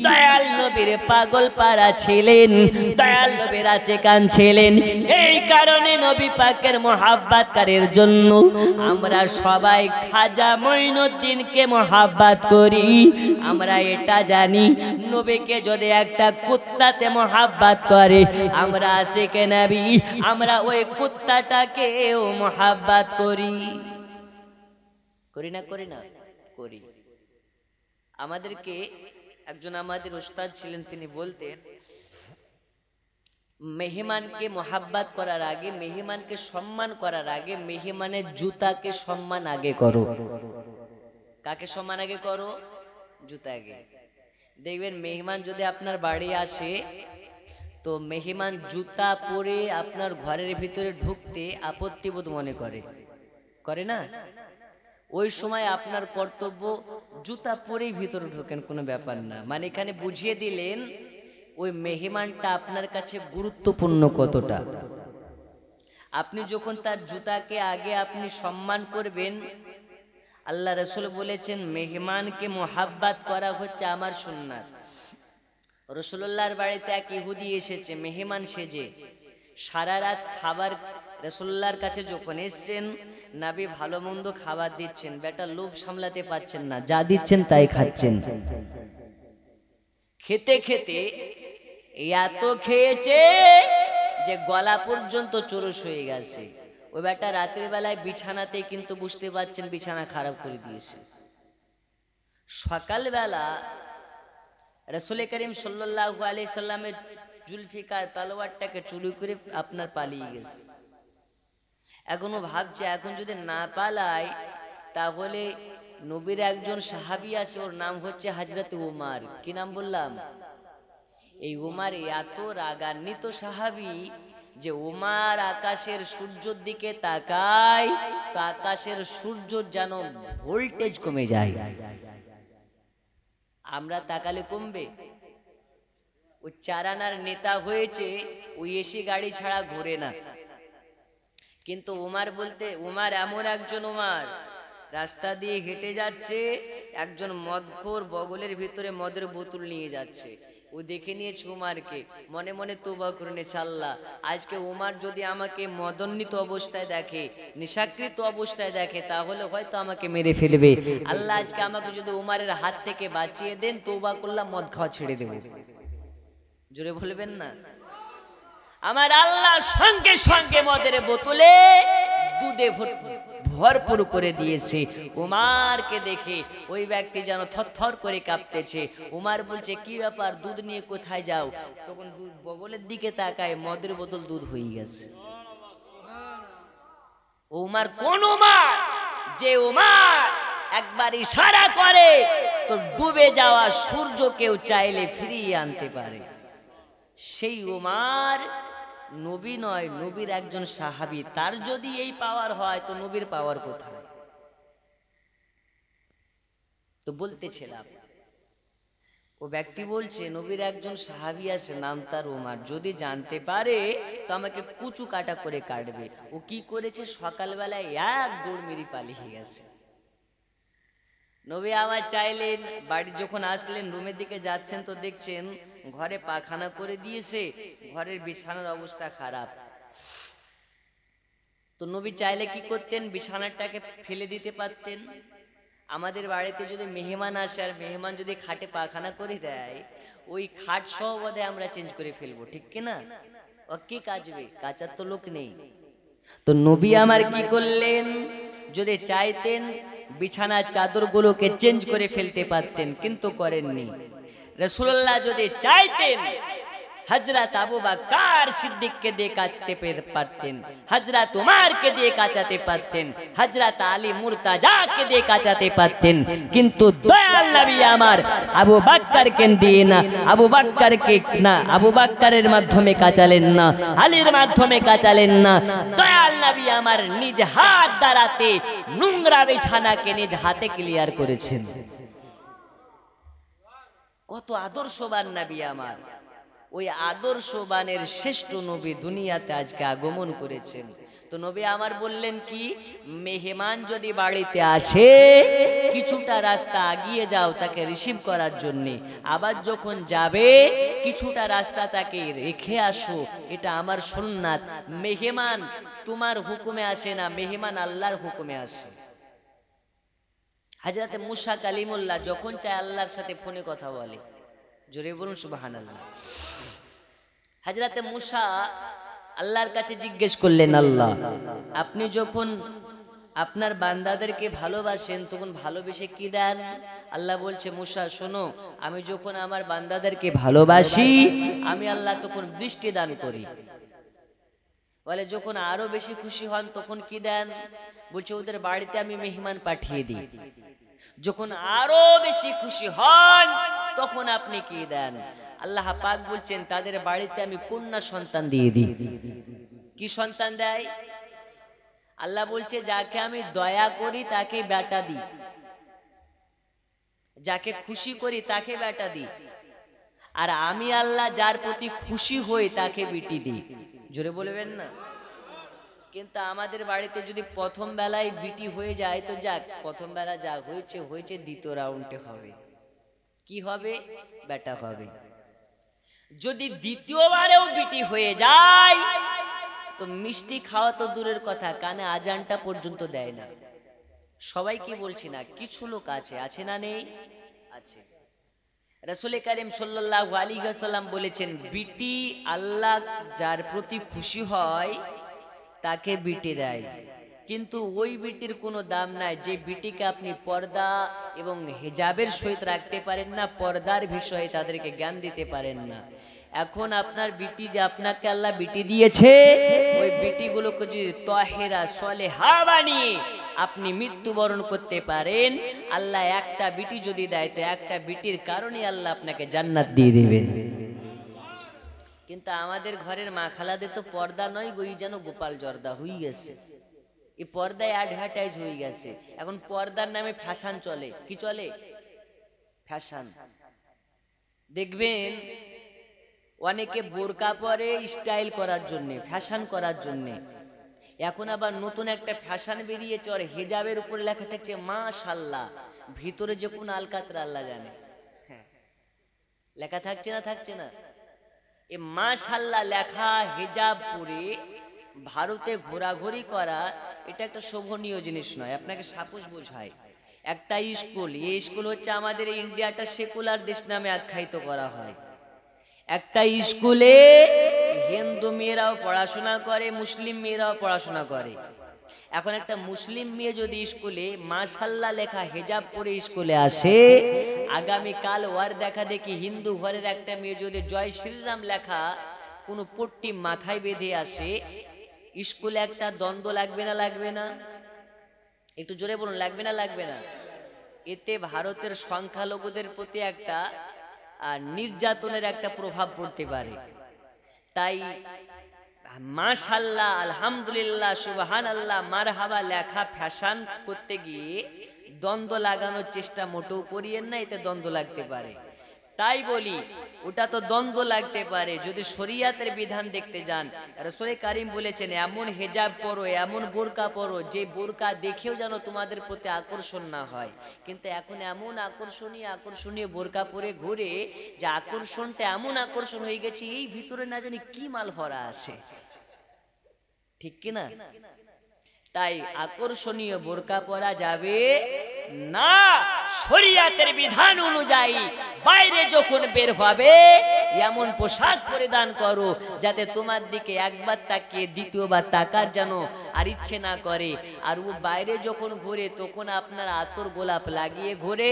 দয়াল নবীর পাগল পাড়া ছিলেন, দয়াল নবীর আশিকান ছিলেন। এই কারণে নবী পাকের মোহাব্বতকারীর জন্য আমরা সবাই খাজা মুঈনুদ্দিনকে মোহাব্বত করি। আমরা এটা জানি, নবীকে যদি একটা কুত্তাতে মোহাব্বত করে, আমরা আশিকে নবী, আমরা ওই কুত্তাটাকেও মোহাব্বত করি। করি না করি না করি। আমাদেরকে একজন আমাদের উস্তাদ ছিলেন, তিনি বলতেন, মেহমানকে মোহাব্বত করার আগে, মেহমানকে সম্মান করার আগে, মেহমানের জুতাকে সম্মান আগে করো। কাকে সম্মান আগে করো? জুতা আগে। দেখবেন মেহমান যদি আপনার বাড়ি আসে, তো মেহমান জুতা পরে আপনার ঘরের ভিতরে ঢুকতে আপত্তিবোধ মনে করে, করে না? ওই সময় আপনার কর্তব্য জুতা পরেই ভিতরে ঢোকেন, কোনো ব্যাপার না। মানে এখানে বুঝিয়ে দিলেন ওই মেহমানটা আপনার কাছে গুরুত্বপূর্ণ কতটা। আপনি যখন তার জুতাকে আগে আপনি সম্মান করবেন, আল্লাহ রাসূল বলেছেন মেহমানকে মোহাব্বত করা হচ্ছে আমার সুন্নাত। রাসূলুল্লাহর বাড়িতে এক ইহুদি এসেছে মেহমান সেজে, সারা রাত খাবার রাসূলুল্লাহর কাছে যখন এসেছেন, নবী ভালো মন্দ খাবার দিচ্ছেন, বেটা লোভ সামলাতে পারছেন না, যা দিচ্ছেন তাই খাচ্ছেন। খেতে খেতে এত খেয়েছে যে গলা পর্যন্ত চুরুষ হয়ে গেছে। ওই বেটা রাতের বেলায় বিছানাতে কিন্তু বুঝতে পারছেন বিছানা খারাপ করে দিয়েছে। সকালবেলা রাসূল করিম সাল্লাল্লাহু আলাইহি সাল্লামের জুলফিকার তলোয়ারটাকে চুরি করে আপনার পালিয়ে গেছে। এখনো ভাবছে এখন যদি না পালায় তাহলে নবীর একজন সাহাবী আছে, ওর নাম হচ্ছে হযরত উমর। কি নাম বললাম? এই উমর এত রাগান্বিত সাহাবী, যে উমার আকাশের সূর্যের দিকে তাকায় তো আকাশের সূর্যের যেন ভোল্টেজ কমে যায়। আমরা তাকালে কমবে? ওই চারানার নেতা হয়েছে, ওই এসি গাড়ি ছাড়া ঘোরে না। কিন্তু উমার বলতে, উমার এমন একজন উমার, রাস্তা দিয়ে হেঁটে যাচ্ছে, একজন মদখোর বগলের ভিতরে মদের বোতল নিয়ে যাচ্ছে। ও দেখে নিয়েছে উমারকে, মনে মনে তওবা করে নিয়েছে, আল্লাহ আজকে উমার যদি আমাকে মদন্বিত অবস্থায় দেখে, নেশাকৃত অবস্থায় দেখে, তাহলে হয়তো আমাকে মেরে ফেলবে। আল্লাহ আজকে আমাকে যদি উমারের হাত থেকে বাঁচিয়ে দেন, তওবা করলাম, মদ খাওয়া ছেড়ে দেব। জোরে বলবেন না? আমার আল্লাহ সঙ্গে সঙ্গে মদের বোতলে দুধে ভরপুর করে দিয়েছে। উমারকে দেখে ওই ব্যক্তি যেন থরথর করে কাঁপতেছে। উমার বলছে, কি ব্যাপার, দুধ নিয়ে কোথায় যাও? তখন বগলের দিকে তাকায়, মদের বোতল দুধ হয়ে গেছে। উমার কোন উমার? যে উমার একবার ইশারা করে তো ডুবে যাওয়া সূর্যকেও চাইলে ফিরিয়ে আনতে পারে। সেই উমার নবী নয়, নবীর একজন সাহাবী। তার যদি এই পাওয়ার হয় তো নবীর পাওয়ার কোথায়? তো বলতেছিলাম, ও ব্যক্তি বলছে নবীর একজন সাহাবী আছে, নাম তার উমার, যদি জানতে পারে তো আমাকে কুচু কাটা করে কাটবে। ও কি করেছে, সকালবেলায় এক দৌড় মেরে পালিয়ে গেছে। নবী আমার চাইলেন, বাড়ি যখন আসলেন, রুমের দিকে যাচ্ছেন তো দেখছেন ঘরে পাখানা করে দিয়েছে, ঘরের বিছানার অবস্থা খারাপ। তো নবী চাইলে কি করতেন, বিছানাটাকে ফেলে দিতে পারতেন। আমাদের বাড়িতে যদি মেহমান আসে আর মেহমান যদি খাটে পাখানা করে দেয়, ওই খাট সহ বোধহয় আমরা চেঞ্জ করে ফেলবো, ঠিক কিনা? ও কি কাচবে, কাচার তো লোক নেই। তো নবী আমার কি করলেন, যদি চাইতেন বিছানার চাদরগুলোকে চেঞ্জ করে ফেলতে পারতেন, কিন্তু করেননি। রাসূলুল্লাহ যদি চাইতেন হযরত আবু বকর সিদ্দিককে দিয়ে কাচতে পারতেন, হযরত উমরকে দিয়ে কাচাতে পারতেন, হযরত আলী মুর্তজাকে দিয়ে কাচাতে পারতেন, কিন্তু দয়াল নবী আমার আবু বকরকে দিয়ে না, আবু বকরকে না, আবু বকরের মাধ্যমে কাচালেন না, আলীর মাধ্যমে কাচালেন না। দয়াল নবী আমার নিজ হাত দ্বারাতে নোংরা বিছানাকে নিজ হাতে ক্লিয়ার করেছেন। কত আদর্শবান নবী আমার। ওই আদর্শবানের শ্রেষ্ঠ নবী দুনিয়াতে আজকে আগমন করেছেন। তো নবী আমার বললেন কি, মেহমান যদি বাড়িতে আসে কিছুটা রাস্তা আগিয়ে যাও তাকে রিসিভ করার জন্য, আবার যখন যাবে কিছুটা রাস্তা তাকে রেখে আসো, এটা আমার সুন্নাত। মেহমান তোমার হুকুমে আসে না, মেহমান আল্লাহর হুকুমে আসে। হযরত মুসা কালিমুল্লাহ যখন চায় আল্লাহর সাথে ফোনে কথা বলে, জোরে বলুন সুবহানাল্লাহ। হযরত মুসা আল্লাহর কাছে জিজ্ঞেস করলেন, আল্লাহ আপনি যখন আপনার বান্দাদেরকে ভালোবাসেন তখন ভালোবেসে কি দেন? আল্লাহ বলছে, মুসা শোনো, আমি যখন আমার বান্দাদেরকে ভালোবাসি আমি আল্লাহ তখন বৃষ্টি দান করি। বলে যখন আরো বেশি খুশি হন তখন কি দেন? বলছে ওদের বাড়িতে আমি মেহমান পাঠিয়ে দিই। যখন আরো বেশি খুশি হন তখন আপনি কি দেন? আল্লাহ পাক বলছেন তাদের বাড়িতে আমি কন্যা সন্তান দিয়ে দিই। কি সন্তান দেয়? আল্লাহ বলছে যাকে আমি দয়া করি তাকে বেটা দিই, যাকে খুশি করি তাকে বেটা দিই, আর আমি আল্লাহ যার প্রতি খুশি হই তাকে বিটি দিই। জোরে বলবেন না? কিন্তু আমাদের বাড়িতে যদি প্রথম বেলায় বিটি হয়ে যায় তো যাক, প্রথম বেলা যা হয়েছে হয়েছে, দ্বিতীয় রাউন্ডে হবে কি হবে? বেটা হবে। যদি দ্বিতীয়বারেও বিটি হয়ে যায় তো মিষ্টি খাওয়া তো দূরের কথা, কানে আজানটা পর্যন্ত দেয় না। সবাই কি বলছি না, কিছু লোক আছে, আছে না নেই? আছে। রাসূল কারীম সাল্লাল্লাহু আলাইহি ওয়াসাল্লাম বলেছেন, বিটি আল্লাহ যার প্রতি খুশি হয় তাকে বিটি দেয়, কিন্তু ওই বিটির কোনো দাম নাই যে বিটিকে আপনি পর্দা এবং হিজাবের সহিত রাখতে পারেন না, পর্দার বিষয়ে তাদেরকে জ্ঞান দিতে পারেন না। এখন আপনার বিটি যে আপনাকে আল্লাহ বিটি দিয়েছে, ওই বিটিগুলোকে যদি তাহেরা সলেহা বানিয়ে আপনি মৃত্যুবরণ করতে পারেন, আল্লাহ একটা বিটি যদি দেয় তো একটা বিটির কারণে আল্লাহ আপনাকে জান্নাত দিয়ে দিবেন। কিন্তু আমাদের ঘরের মা খালাদের তো পর্দা নয় গই, যেন গোপাল জর্দা হয়ে গেছে। এই পর্দায় অ্যাডভার্টাইজ হয়ে গেছে। এখন পর্দার নামে ফ্যাশন চলে। কি চলে? ফ্যাশন। দেখবেন অনেকে বোরকা পরে স্টাইল করার জন্য, ফ্যাশন করার জন্য। এখন আবার নতুন একটা ফ্যাশন বেরিয়েছে, আর হিজাবের উপরে লেখা থাকছে মাশাআল্লাহ, ভিতরে যে কোন আলকাতরা আল্লাহ জানে। হ্যাঁ, লেখা থাকছে না? থাকছে না? এ মাশাআল্লাহ লেখা হিজাব পরে ভারতে ঘোরাঘুরি করা, এটা একটা শোভনীয় জিনিস নয়। আপনাকে সাপোজ বোঝায়, একটা স্কুল, এই স্কুল হচ্ছে আমাদের ইন্ডিয়াটা সেকুলার দেশ নামে আখ্যায়িত করা হয়। একটা স্কুলে হিন্দু মেয়েরাও পড়াশোনা করে, মুসলিম মেয়েরাও পড়াশোনা করে। এখন একটা মুসলিম মেয়ে যদি স্কুলে মাশাআল্লাহ লেখা হিজাব পরে স্কুলে আসে, আগামীকাল ওর দেখা দেখি হিন্দু ঘরের একটা মেয়ে যদি জয় শ্রীরাম লেখা কোনো পট্টি মাথায় বেঁধে আসে, স্কুলে একটা দ্বন্দ্ব লাগবে না? লাগবে না? একটু জোরে বলুন, লাগবে না? লাগবে না? এতে ভারতের সংখ্যালঘুদের প্রতি একটা নির্যাতনের একটা প্রভাব পড়তে পারে। তাই মাশাআল্লাহ, আলহামদুলিল্লাহ, সুবহানাল্লাহ, মারহাবা লেখা ফ্যাশন করতে গিয়ে দ্বন্দ্ব লাগানোর চেষ্টা মোটেও করিয়েন না, এতে দ্বন্দ্ব লাগতে পারে। তাই বলি, ওটা তো দ্বন্দ্ব লাগতে পারে। যদি শরিয়াতের বিধান দেখতে যান, রাসূল কারীম বলেছেন এমন হিজাব পরো, এমন বোরকা পরো, যে বোরকা দেখেও যেন তোমাদের প্রতি আকর্ষণ না হয়। কিন্তু এখন এমন আকর্ষণীয় বোরকা পরে ঘুরে, যে আকর্ষণটা এমন আকর্ষণ হয়ে গেছে, এই ভিতরে না জানি কি মাল ভরা আছে। ঠিক কিনা? তাই আকর্ষণীয় বোরকা পরা যাবে না। শরিয়াতের বিধান অনুযায়ী বাইরে যখন বের হবে, এমন পোশাক পরিধান করো যাতে তোমার দিকে একবার তাকিয়ে দ্বিতীয়বার তাকার যেন আর ইচ্ছে না করে। আর ও বাইরে যখন ঘুরে তখন আপনার আতর গোলাপ লাগিয়ে ঘুরে,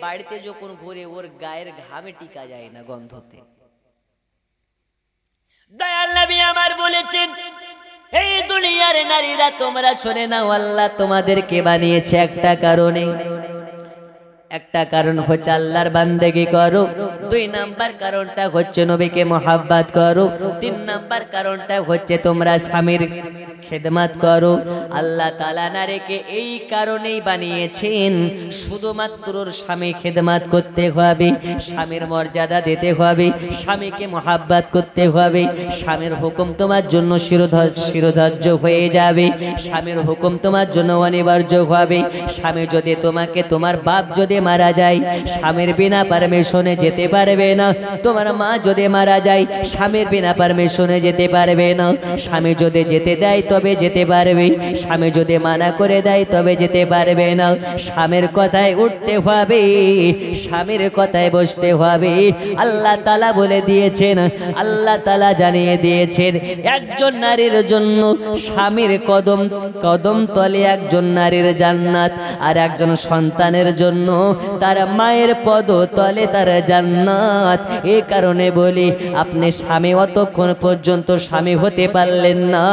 বাড়িতে যখন ঘুরে ওর গায়ের ঘামে টিকা যায় না গন্ধতে। দয়াল নবী আমার বলেছেন, এই দুনিয়ার নারীরা তোমরা শুনে নাও, আল্লাহ তোমাদেরকে বানিয়েছে একটা কারণে। একটা কারণ হচ্ছে আল্লাহর বান্দেগি করো, 2 নাম্বার কারণটা হচ্ছে নবীকে মহব্বত করো, 3 নাম্বার কারণটা হচ্ছে তোমরা স্বামীর খেদমত করো। আল্লাহ তাআলা নারীকে এই কারণেই বানিয়েছেন, শুধুমাত্র স্বামী খেদমত করতে হবে, স্বামীর মর্যাদা দিতে হবে, স্বামীকে মহব্বত করতে হবে। স্বামীর হুকুম তোমার জন্য শিরোধার্য হয়ে যাবে, স্বামীর হুকুম তোমার জন্য অনিবার্য হবে। স্বামী যদি তোমাকে, তোমার বাপ যদি মারা যায়, স্বামীর বিনা পারমিশনে যেতে পারবে না। তোমার মা যদি মারা যায়, স্বামীর বিনা পারমিশনে যেতে পারবে না। স্বামী যদি যেতে দেয় তবে যেতে পারবে, স্বামী যদি মানা করে দেয় তবে যেতে পারবে না। স্বামীর কথায় উঠতে হবে, স্বামীর কথায় বসতে হবে। আল্লাহ তাআলা বলে দিয়েছেন, আল্লাহ তাআলা জানিয়ে দিয়েছেন, একজন নারীর জন্য স্বামীর কদম তলে একজন নারীর জান্নাত, আর একজন সন্তানের জন্য তার মায়ের পদ তলে তার জান্নাত। এই কারণে বলি, আপনি স্বামী অতক্ষণ পর্যন্ত স্বামী হতে পারলেন না,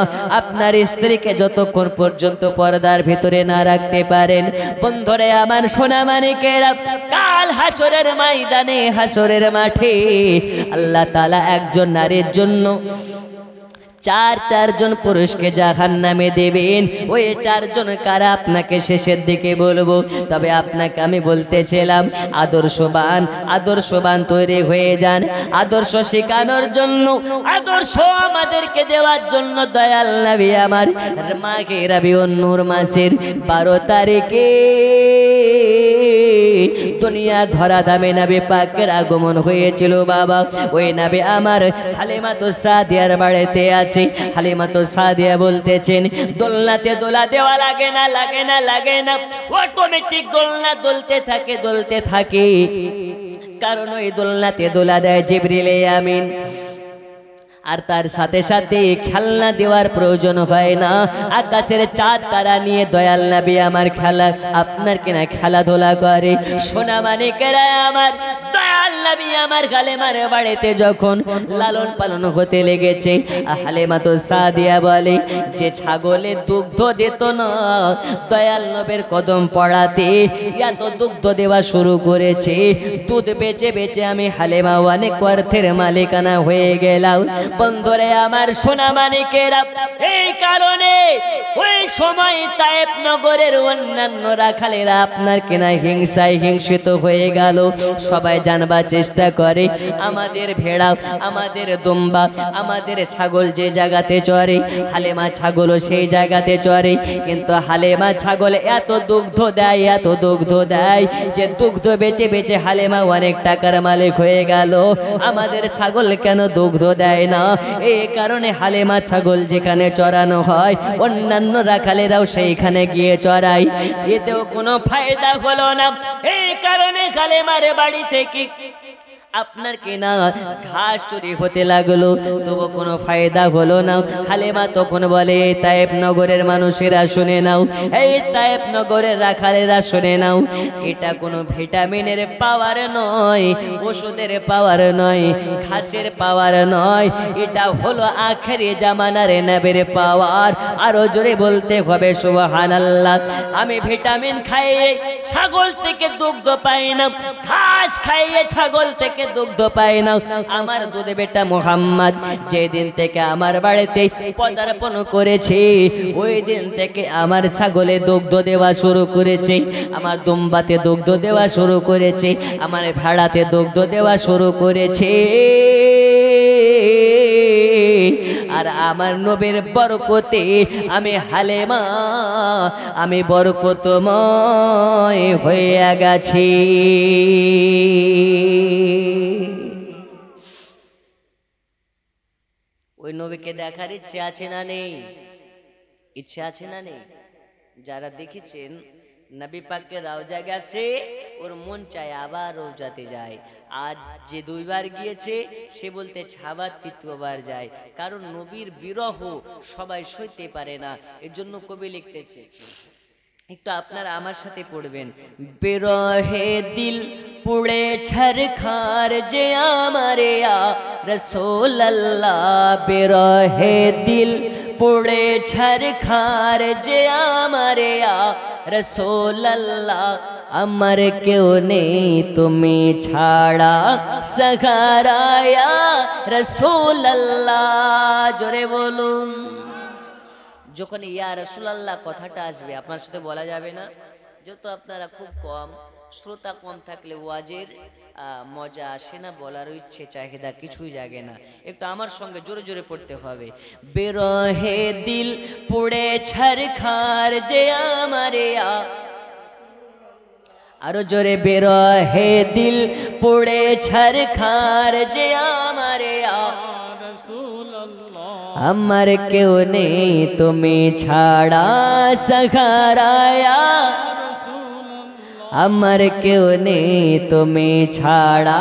আপনার স্ত্রীকে যতক্ষণ পর্যন্ত পর্দার ভিতরে না রাখতে পারেন। বন্ধুরে আমার, সোনা মানিকেরা, কাল হাসরের ময়দানে, হাসরের মাঠে আল্লাহ তাআলা একজন নারীর জন্য 4 জন পুরুষকে জাহান্নামে দেবেন। ওই 4 জন কারা আপনাকে শেষের দিকে বলবো। তবে আপনাকে আমি বলতেছিলাম, আদর্শবান তৈরি হয়ে যান। আদর্শ শেখানোর জন্য, আদর্শ আমাদেরকে দেওয়ার জন্য দয়াল নবী আমার মাকে রাবিউন নূর মাসের 12 তারিখে দুনিয়া ধরা ধামে নবী পাকের আগমন হয়েছিল বাবা। ওই নবী আমার হালিমাতুস সাদিয়ার বাড়িতে আছে। হালিমাতুস সাদিয়া বলতেছেন, দোলনাতে দোলা দেওয়া লাগে না, লাগে না, লাগে না, অটোমেটিক দোলনা দুলতে থাকে। কারণ ওই দোলনাতে দোলা দেয় জিবরিল আমিন, আর তার সাথে সাথে খেলনা দেওয়ার প্রয়োজন হয় না। আকাশের চাঁদ তারা নিয়ে দয়াল নবী আমার আপনার কিনা খেলাধুলা করে। সোনা মানিকেরা আমার, দয়াল নবী আমার কালেমার বাড়িতে যখন লালন পালন হতে লেগেছে, হালিমা তো সাদিয়া বলে যে ছাগলে দুগ্ধ দিত না, দয়াল নবীর কদম পড়াতে এত দুগ্ধ দেওয়া শুরু করেছে। দুধ বেচে বেচে আমি হালিমা অনেক অর্থের মালিকানা হয়ে গেলাম। বন্ধুরে আমার সোনা মানিকেরা, এই কারণে ওই সময় তায়েফ নগরের অন্যান্য রাখালেরা আপনার কেনা হিংসায় হিংসিত হয়ে গেল। সবাই জানবার চেষ্টা করে আমাদের ভেড়া, আমাদের দুম্বা, আমাদের ছাগল যে জায়গাতে চড়ে, হালিমা ছাগলও সেই জায়গাতে চড়ে। কিন্তু হালিমা ছাগল এত দুগ্ধ দেয়, এত দুগ্ধ দেয় যে দুগ্ধ বেচে বেচে হালিমা অনেক টাকার মালিক হয়ে গেল। আমাদের ছাগল কেন দুগ্ধ দেয় না? এই কারণে হালিমা ছাগল যেখানে চড়ানো হয় অন্যান্য রাখালেরাও সেইখানে গিয়ে চড়ায়। এতেও কোনো ফায়দা হলো না। এই কারণে হালিমার বাড়ি থেকে আপনার কেনা ঘাস চুরি হতে লাগলো, তবু কোনো ফায়দা হলো না। হালিমা তখন বলে, তায়েফ নগরের মানুষেরা শুনে নাও, এই তায়েফ নগরের রাখালেরা শুনে নাও, এটা কোনো ভিটামিনের পাওয়ার নয়, ওষুধের পাওয়ার নয়, ঘাসের পাওয়ার নয়, এটা হলো আখেরি জামানার নবীর পাওয়ার। আরো জোরে বলতে হবে সুবহানাল্লাহ। আমি ভিটামিন খাইয়ে ছাগল থেকে দুগ্ধ পাই না, ঘাস খাইয়ে ছাগল থেকে দুগ্ধ পাই না। আমার দুধ বেটা মুহাম্মদ যেদিন থেকে আমার বাড়িতে পদার্পণ করেছে, ওই দিন থেকে আমার ছাগলে দুগ্ধ দেওয়া শুরু করেছে, আমার দুম্বাতে দুগ্ধ দেওয়া শুরু করেছে, আমার ভেড়াতে দুগ্ধ দেওয়া শুরু করেছে। আর আমার নবীর বরকতে আমি হালিমা, আমি বরকতময় হয়ে গেছি। ওই নবীকে দেখার ইচ্ছে আছে না নেই? ইচ্ছে আছে না নেই? যারা দেখেছেন নবী পাককে রওজা গেছে, ওর মন চায় আবার রওজাতে যায়। আজ যে দুইবার গিয়েছে সে বলতে ছাবার তৃতীয়বার যায়, কারণ নবীর বিরহ সবাই সইতে পারে না। এর জন্য কবি লিখতেছে, একটু আপনারা আমার সাথে পড়বেন। বিরহে দিল পুড়ে ছরখার যে আমারে রাসূলুল্লাহ, বিরহে দিল পুড়ে ছরখার যে আমারে রাসূলুল্লাহ, আমার কেউ নেই তুমি ছাড়া সহারা ইয়া রাসূলুল্লাহ। জোরে বলুন। যখন ইয়া রাসূলুল্লাহ কথাটা আসবে আপনার সাথে বলা যাবে না, যত আপনারা খুব কম, শ্রোতা কম থাকলে ওয়াজের মজা আসে না, বলার ইচ্ছে চাহিদা কিছুই জাগে না। একটু আমার সঙ্গে জোরে জোরে পড়তে হবে। বিরহে দিল পুড়ে ছরখার যে আমারে আরো জোরে, বিরহে দিল পুড়ে ছরখার যে আমারে আমার কেউ নেই তুমি ছাড়া সহারা ইয়া আমার কেউ নেই তুমি ছাড়া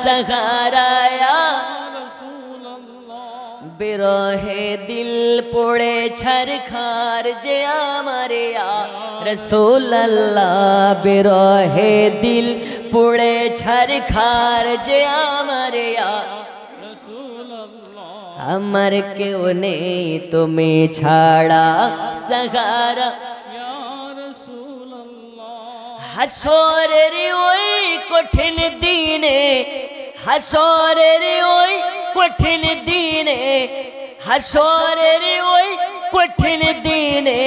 সহারা ইয়া বিরহে দিল পুড়ে ছরখার যে আমারে রাসূলুল্লাহ, বিরহে দিল পুড়ে ছরখার যে আমারে আমার কেউ নেই তুমি ছাড়া সহারা। হাসরের ওই কঠিন দিনে, হাসরের ওই কঠিন দিনে, হাসরের ওই কঠিন দিনে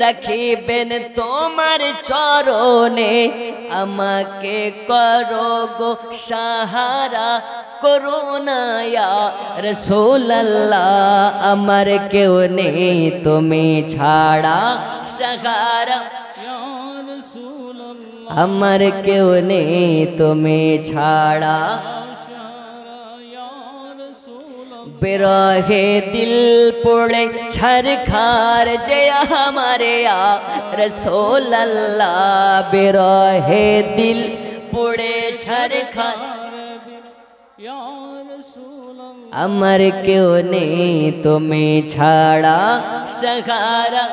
রাখিবেন তোমার চরণে, আমাকে করো গো সাহারা করুণা ইয়া রাসূলুল্লাহ, আমার কেউ নেই তুমি ছাড়া সহারা, আমার কেউ নেই তুমি ছাড়া। বিরহে দিল পুড়ে ছরখার যে আমারে রাসূলুল্লাহ, বিরহে দিল পুড়ে ছরখার আমার কেউ নেই তুমি ছাড়া সহারা,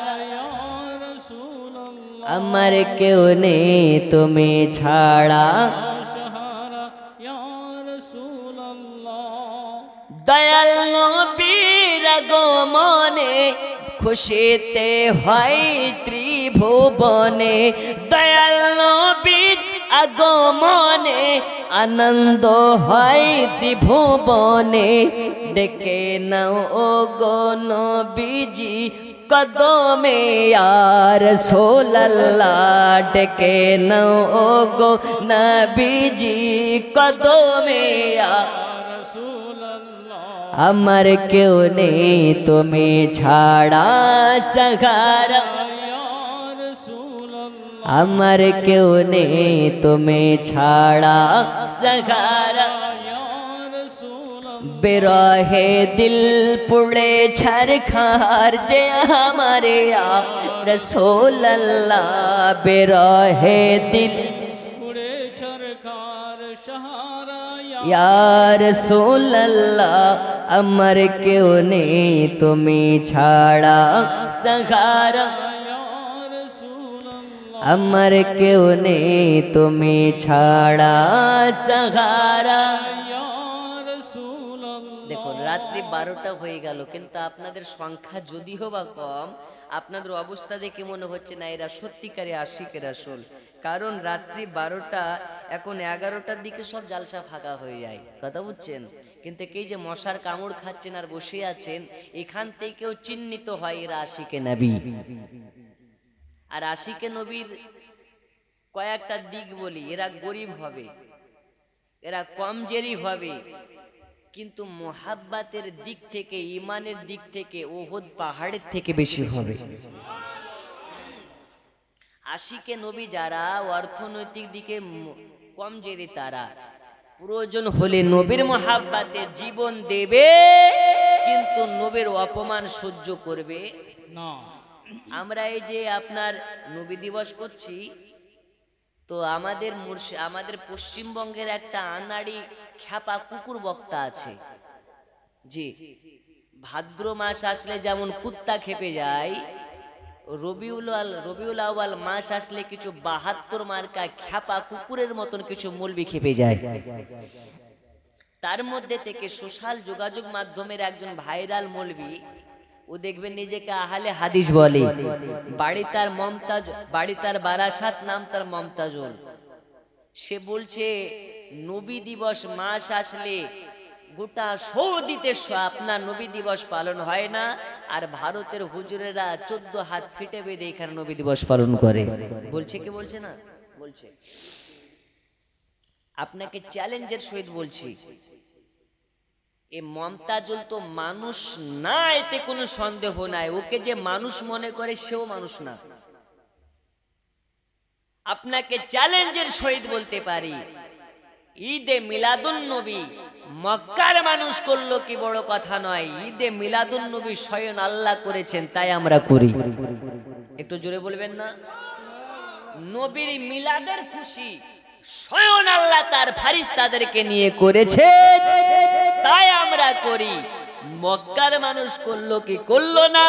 আমার কেউ নেই তুমি ছাড়া। দয়াল নবীর আগমনে খুশিতে হয় ত্রিভুবনে, দয়াল নবীর আগমনে আনন্দ হয় ত্রিভুবনে। ডেকে নাও ও গো নবীজি কদমে ইয়া রাসূলুল্লাহ, ডেকে নাও ও গো নবীজি কদমে ইয়া রাসূলুল্লাহ। আমার কেউ নেই তুমি ছাড়া সাহারা, আমার কেউ নেই তুমি ছাড়া সাহারা। বিরহে দিল পুড়ে ছারখার যে আমারে ইয়া রাসূলুল্লাহ, বিরহে দিল পুড়ে ছারখার সাহারা ইয়া রাসূলুল্লাহ। আমার কেউ নেই তুমি ছাড়া সাহারা, আমার কেউ নেই তুমি ছাড়া সাহারা। দেখুন রাত্রি 12টা হয়ে গেল, কিন্তু আপনাদের সংখ্যা যদিও বা কম, আপনাদের অবস্থা দেখে মনে হচ্ছে না এরা সত্যিকারে আশিকে রাসূল। কারণ রাত্রি 12টা, এখন 11টার দিকে সব জালসা ফাঁকা হয়ে যায়, কথা বুঝছেন? কিন্তু এই যে মশার কামড় খাচ্ছেন আর বসে আছেন, এখান থেকেও চিহ্নিত হয় এরা আশিকে নবী। আর আশিকে নবীর কয়েকটা দিক বলি। এরা গরিব হবে, এরা কমজোরি হবে, কিন্তু মোহাব্বতের দিক থেকে, ইমানের দিক থেকে ওহদ পাহাড়ের থেকে বেশি হবে। আশিকে নবী যারা অর্থনৈতিক দিকে কমজোরি, তারা প্রয়োজন হলে নবীর মোহাব্বতে জীবন দেবে, কিন্তু নবীর অপমান সহ্য করবে না। আমরা এই যে আপনার নবী দিবস করছি, তো আমাদের পশ্চিমবঙ্গের একটা আনাড়ি খ্যাপা কুকুর বক্তা আছে। জি, ভাদ্র মাস আসলে যেমন কুত্তা খেপে যায়, রবিউল আউয়াল মাস আসলে কিছু 72 মার্কা খ্যাপা কুকুরের মতন কিছু মৌলবি খেপে যায়। তার মধ্যে থেকে সোশ্যাল যোগাযোগ মাধ্যমের একজন ভাইরাল মৌলবি, ও দেখবেন নিজেকে আহলে হাদিস বলে, বাড়ি তার বারাসাত, নাম তার মমতাজুল। সে বলছে নবী দিবস মাস আসলে গোটা সৌদিতে আপনার নবী দিবস পালন হয় না, আর ভারতের হুজুরেরা 14 হাত ফিটে বেঁধে এখানে নবী দিবস পালন করে। বলছে কি বলছে না? বলছে। আপনাকে চ্যালেঞ্জের সহিত বলছি, এ মমতাজুল তো মানুষ না, এতে কোনো সন্দেহ নাই। ওকে যে মানুষ মনে করে সেও মানুষ না। আপনাকে চ্যালেঞ্জের সহিত বলতে পারি, ঈদে মিলাদুন নবী মক্কার মানুষ করলো কি বড় কথা নয়, ঈদে মিলাদুন নবী স্বয়ং আল্লাহ করেছেন, তাই আমরা করি। একটু জোরে বলবেন না? নবীর মিলাদের খুশি স্বয়ং আল্লাহ তার ফারিস্তাদেরকে নিয়ে করেছেন, তাই আমরা করি। মক্কার মানুষ করলো কি করলো না,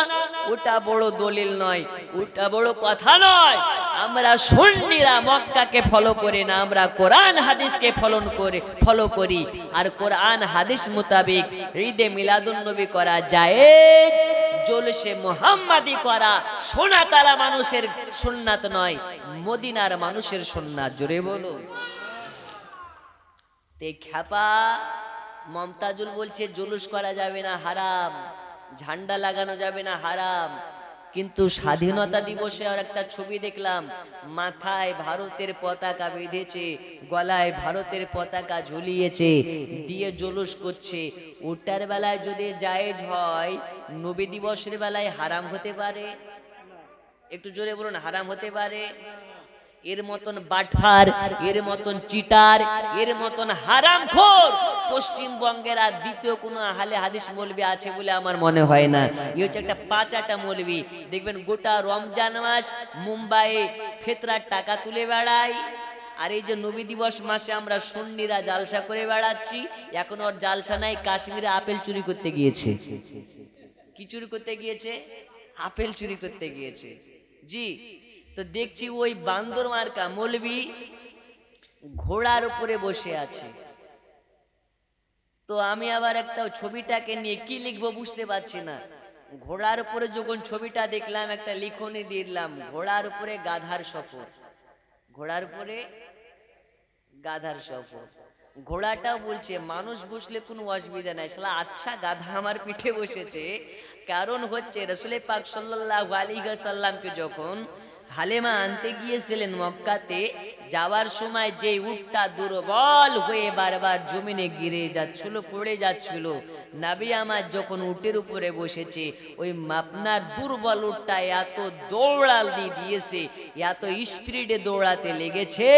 ওটা বড় দলিল নয়, ওটা বড় কথা নয়। আমরা সুন্নিরা মক্কাকে ফলো করি না, আমরা কোরআন হাদিসকে ফলো করি। আর কোরআন হাদিস মোতাবেক ঈদে মিলাদুন নবী করা জায়েজ, জলসে মুহাম্মাদি করা সোনাতালা মানুষের সুন্নাত নয়, মদিনার মানুষের সুন্নাত। জোরে বলো। তে খ্যাপা মমতাজুল বলছে জুলুস করা যাবে না, হারাম, ঝান্ডা লাগানো যাবে না, হারাম। কিন্তু স্বাধীনতা দিবসে আর একটা ছবি দেখলাম, মাথায় ভারতের পতাকা বেঁধেছে, গলায় ভারতের পতাকা ঝুলিয়েছে, দিয়ে জুলুস করছে। ওটার বেলায় যদি জায়েজ হয়, নবী দিবসের বেলায় হারাম হতে পারে? একটু জোরে বলুন, হারাম হতে পারে? এর মতন বাটফার, এর মতন চিটার, এর মতন হারামখোর পশ্চিমবঙ্গের আর দ্বিতীয় কোনো আহলে হাদিস মৌলবি আছে বলে আমার মনে হয় না। এই হচ্ছে একটা পাঁচাটা মৌলবি। দেখবেন গোটা রমজান মাস মুম্বাইয়ে ফেতরার টাকা তুলে বেড়ায়, আর এই যে নবী দিবস মাসে আমরা সুন্নিরা জালসা করে বেড়াচ্ছি। এখন ওর জালসা নাই, কাশ্মীরে আপেল চুরি করতে গিয়েছে। কি চুরি করতে গিয়েছে? আপেল চুরি করতে গিয়েছে। জি, তো দেখছি ওই বান্দর মার্কা মৌলবি ঘোড়ার উপরে বসে আছে। তো আমি আবার একটা ছবিটাকে নিয়ে কি লিখবো বুঝতে পারছি না। ঘোড়ার উপরে যখন ছবিটা দেখলাম একটা লিখনি দিয়ে দিলাম, ঘোড়ার উপরে গাধার সফর। ঘোড়ার উপরে গাধার সফর। ঘোড়াটাও বলছে মানুষ বসলে কোনো অসুবিধা নাই, শালা আচ্ছা গাধা আমার পিঠে বসেছে। কারণ হচ্ছে রাসূল পাক সাল্লাল্লাহু আলাইহি ওয়াসাল্লামকে যখন হালেমা আনতে গিয়েছিলেন মক্কাতে, যাওয়ার সময় যে উটটা দুর্বল হয়ে বারবার জমিনে গিরে যাচ্ছিল, পড়ে যাচ্ছিল, নবী আমার যখন উটের উপরে বসেছে, ওই আপনার দুর্বল উটটা এত দৌড়ালি দিয়েছে, এত স্পিডে দৌড়াতে লেগেছে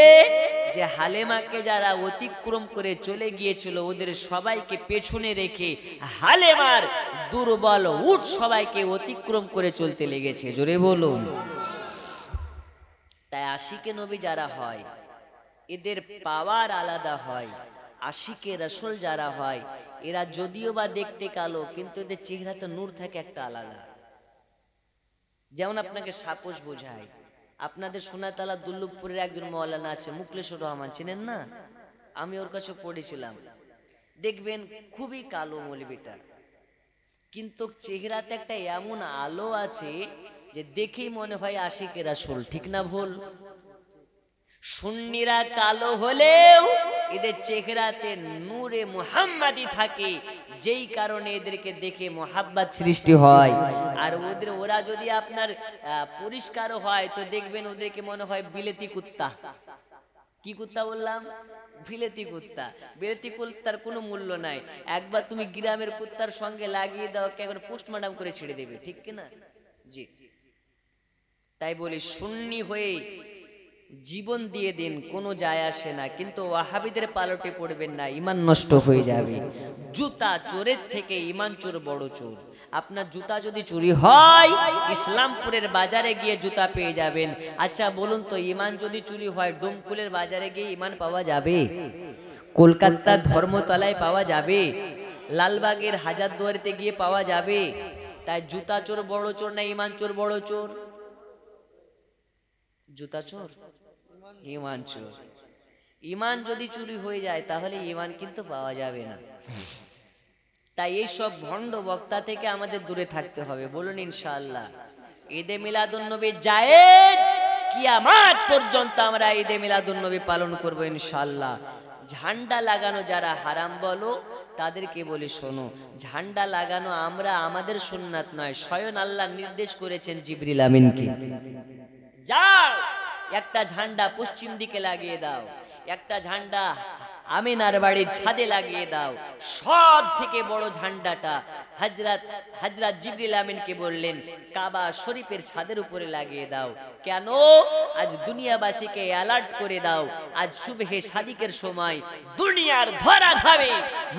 যে হালেমাকে যারা অতিক্রম করে চলে গিয়েছিল ওদের সবাইকে পেছনে রেখে হালেমার দুর্বল উট সবাইকে অতিক্রম করে চলতে লেগেছে। জোরে বলুন। তাই আশিকে নবী যারা হয় এদের পাওয়ার আলাদা হয়। আশিকে রাসূল যারা হয় এরা যদিও বা দেখতে কালো, কিন্তু এদের চেহারাতে নূর থাকে একটা আলাদা। যেমন আপনাকে সাপোজ বোঝায়, আপনাদের সোনাতলা দুল্লভপুরের একজন মওলানা আছে মুখলেসুর রহমান, চেনেন না? আমি ওর কাছে পড়েছিলাম। দেখবেন খুবই কালো মৌলবীটা, কিন্তু চেহারাতে একটা এমন আলো আছে যে দেখেই মনে হয় আশিকে রাসূল। ঠিক না ভুল? সুন্নিরা কালো হলেও এদের চেহারাতে নূরে মুহাম্মাদি থাকে, যেই কারণে এদেরকে দেখে মোহাব্বত সৃষ্টি হয়। আর ওরা যদি আপনার পরিষ্কার হয় তো দেখবেন ওদেরকে মনে হয় বিলেতি কুত্তা। কি কুত্তা বললাম? বিলেতি কুত্তা। বিলেতি কুত্তার কোনো মূল্য নাই, একবার তুমি গ্রামের কুত্তার সঙ্গে লাগিয়ে দাও, একবার পোস্টমর্টম করে ছেড়ে দেবে। ঠিক কিনা? জি। তাই বলি সুন্নি হয়ে জীবন দিয়ে দিন, কোনো যায় আসে না, কিন্তু ওয়াহাবিদের পালটে পড়বেন না, ঈমান নষ্ট হয়ে যাবে। জুতা চোরের থেকে ঈমান চোর বড় চোর। আপনার জুতা যদি চুরি হয় ইসলামপুরের বাজারে গিয়ে জুতা পেয়ে যাবেন। আচ্ছা বলুন তো, ঈমান যদি চুরি হয় ডোমকুলের বাজারে গিয়ে ঈমান পাওয়া যাবে? কলকাতার ধর্মতলায় পাওয়া যাবে? লালবাগের হাজারদুয়ারিতে গিয়ে পাওয়া যাবে? তাই জুতা চোর বড় চোর না ঈমান চোর বড় চোর? জুতা চোর, ঈমান চোর। ঈমান যদি চুরি হয়ে যায় তাহলে ঈমান কিন্তু পাওয়া যাবে না। তাই এই সব ভণ্ড বক্তা থেকে আমাদের দূরে থাকতে হবে। বলুন ইনশাআল্লাহ। ঈদে মিলাদুন্নবী জায়েজ, কিয়ামত পর্যন্ত আমরা ঈদে মিলাদুন্নবী পালন করব ইনশাআল্লাহ। ঝান্ডা লাগানো যারা হারাম বলো তাদেরকে বলি শোনো, ঝান্ডা লাগানো আমরা আমাদের সুন্নাত নয়, স্বয়ং আল্লাহ নির্দেশ করেছেন জিবরিল আমিনকে, যাও একটা ঝান্ডা পশ্চিম দিকে লাগিয়ে দাও, একটা ঝান্ডা আমিনার বাড়ির ছাদে লাগিয়ে দাও। সব থেকে বড় ঝান্ডাটা হযরত জিবরিল আমিনকে বললেন কাবা শরীফের ছাদের উপরে লাগিয়ে দাও। কেন? আজ দুনিয়াবাসীকে অ্যালার্ট করে দাও, আজ সুবহে সাদিকের সময় দুনিয়ার ধরাধামে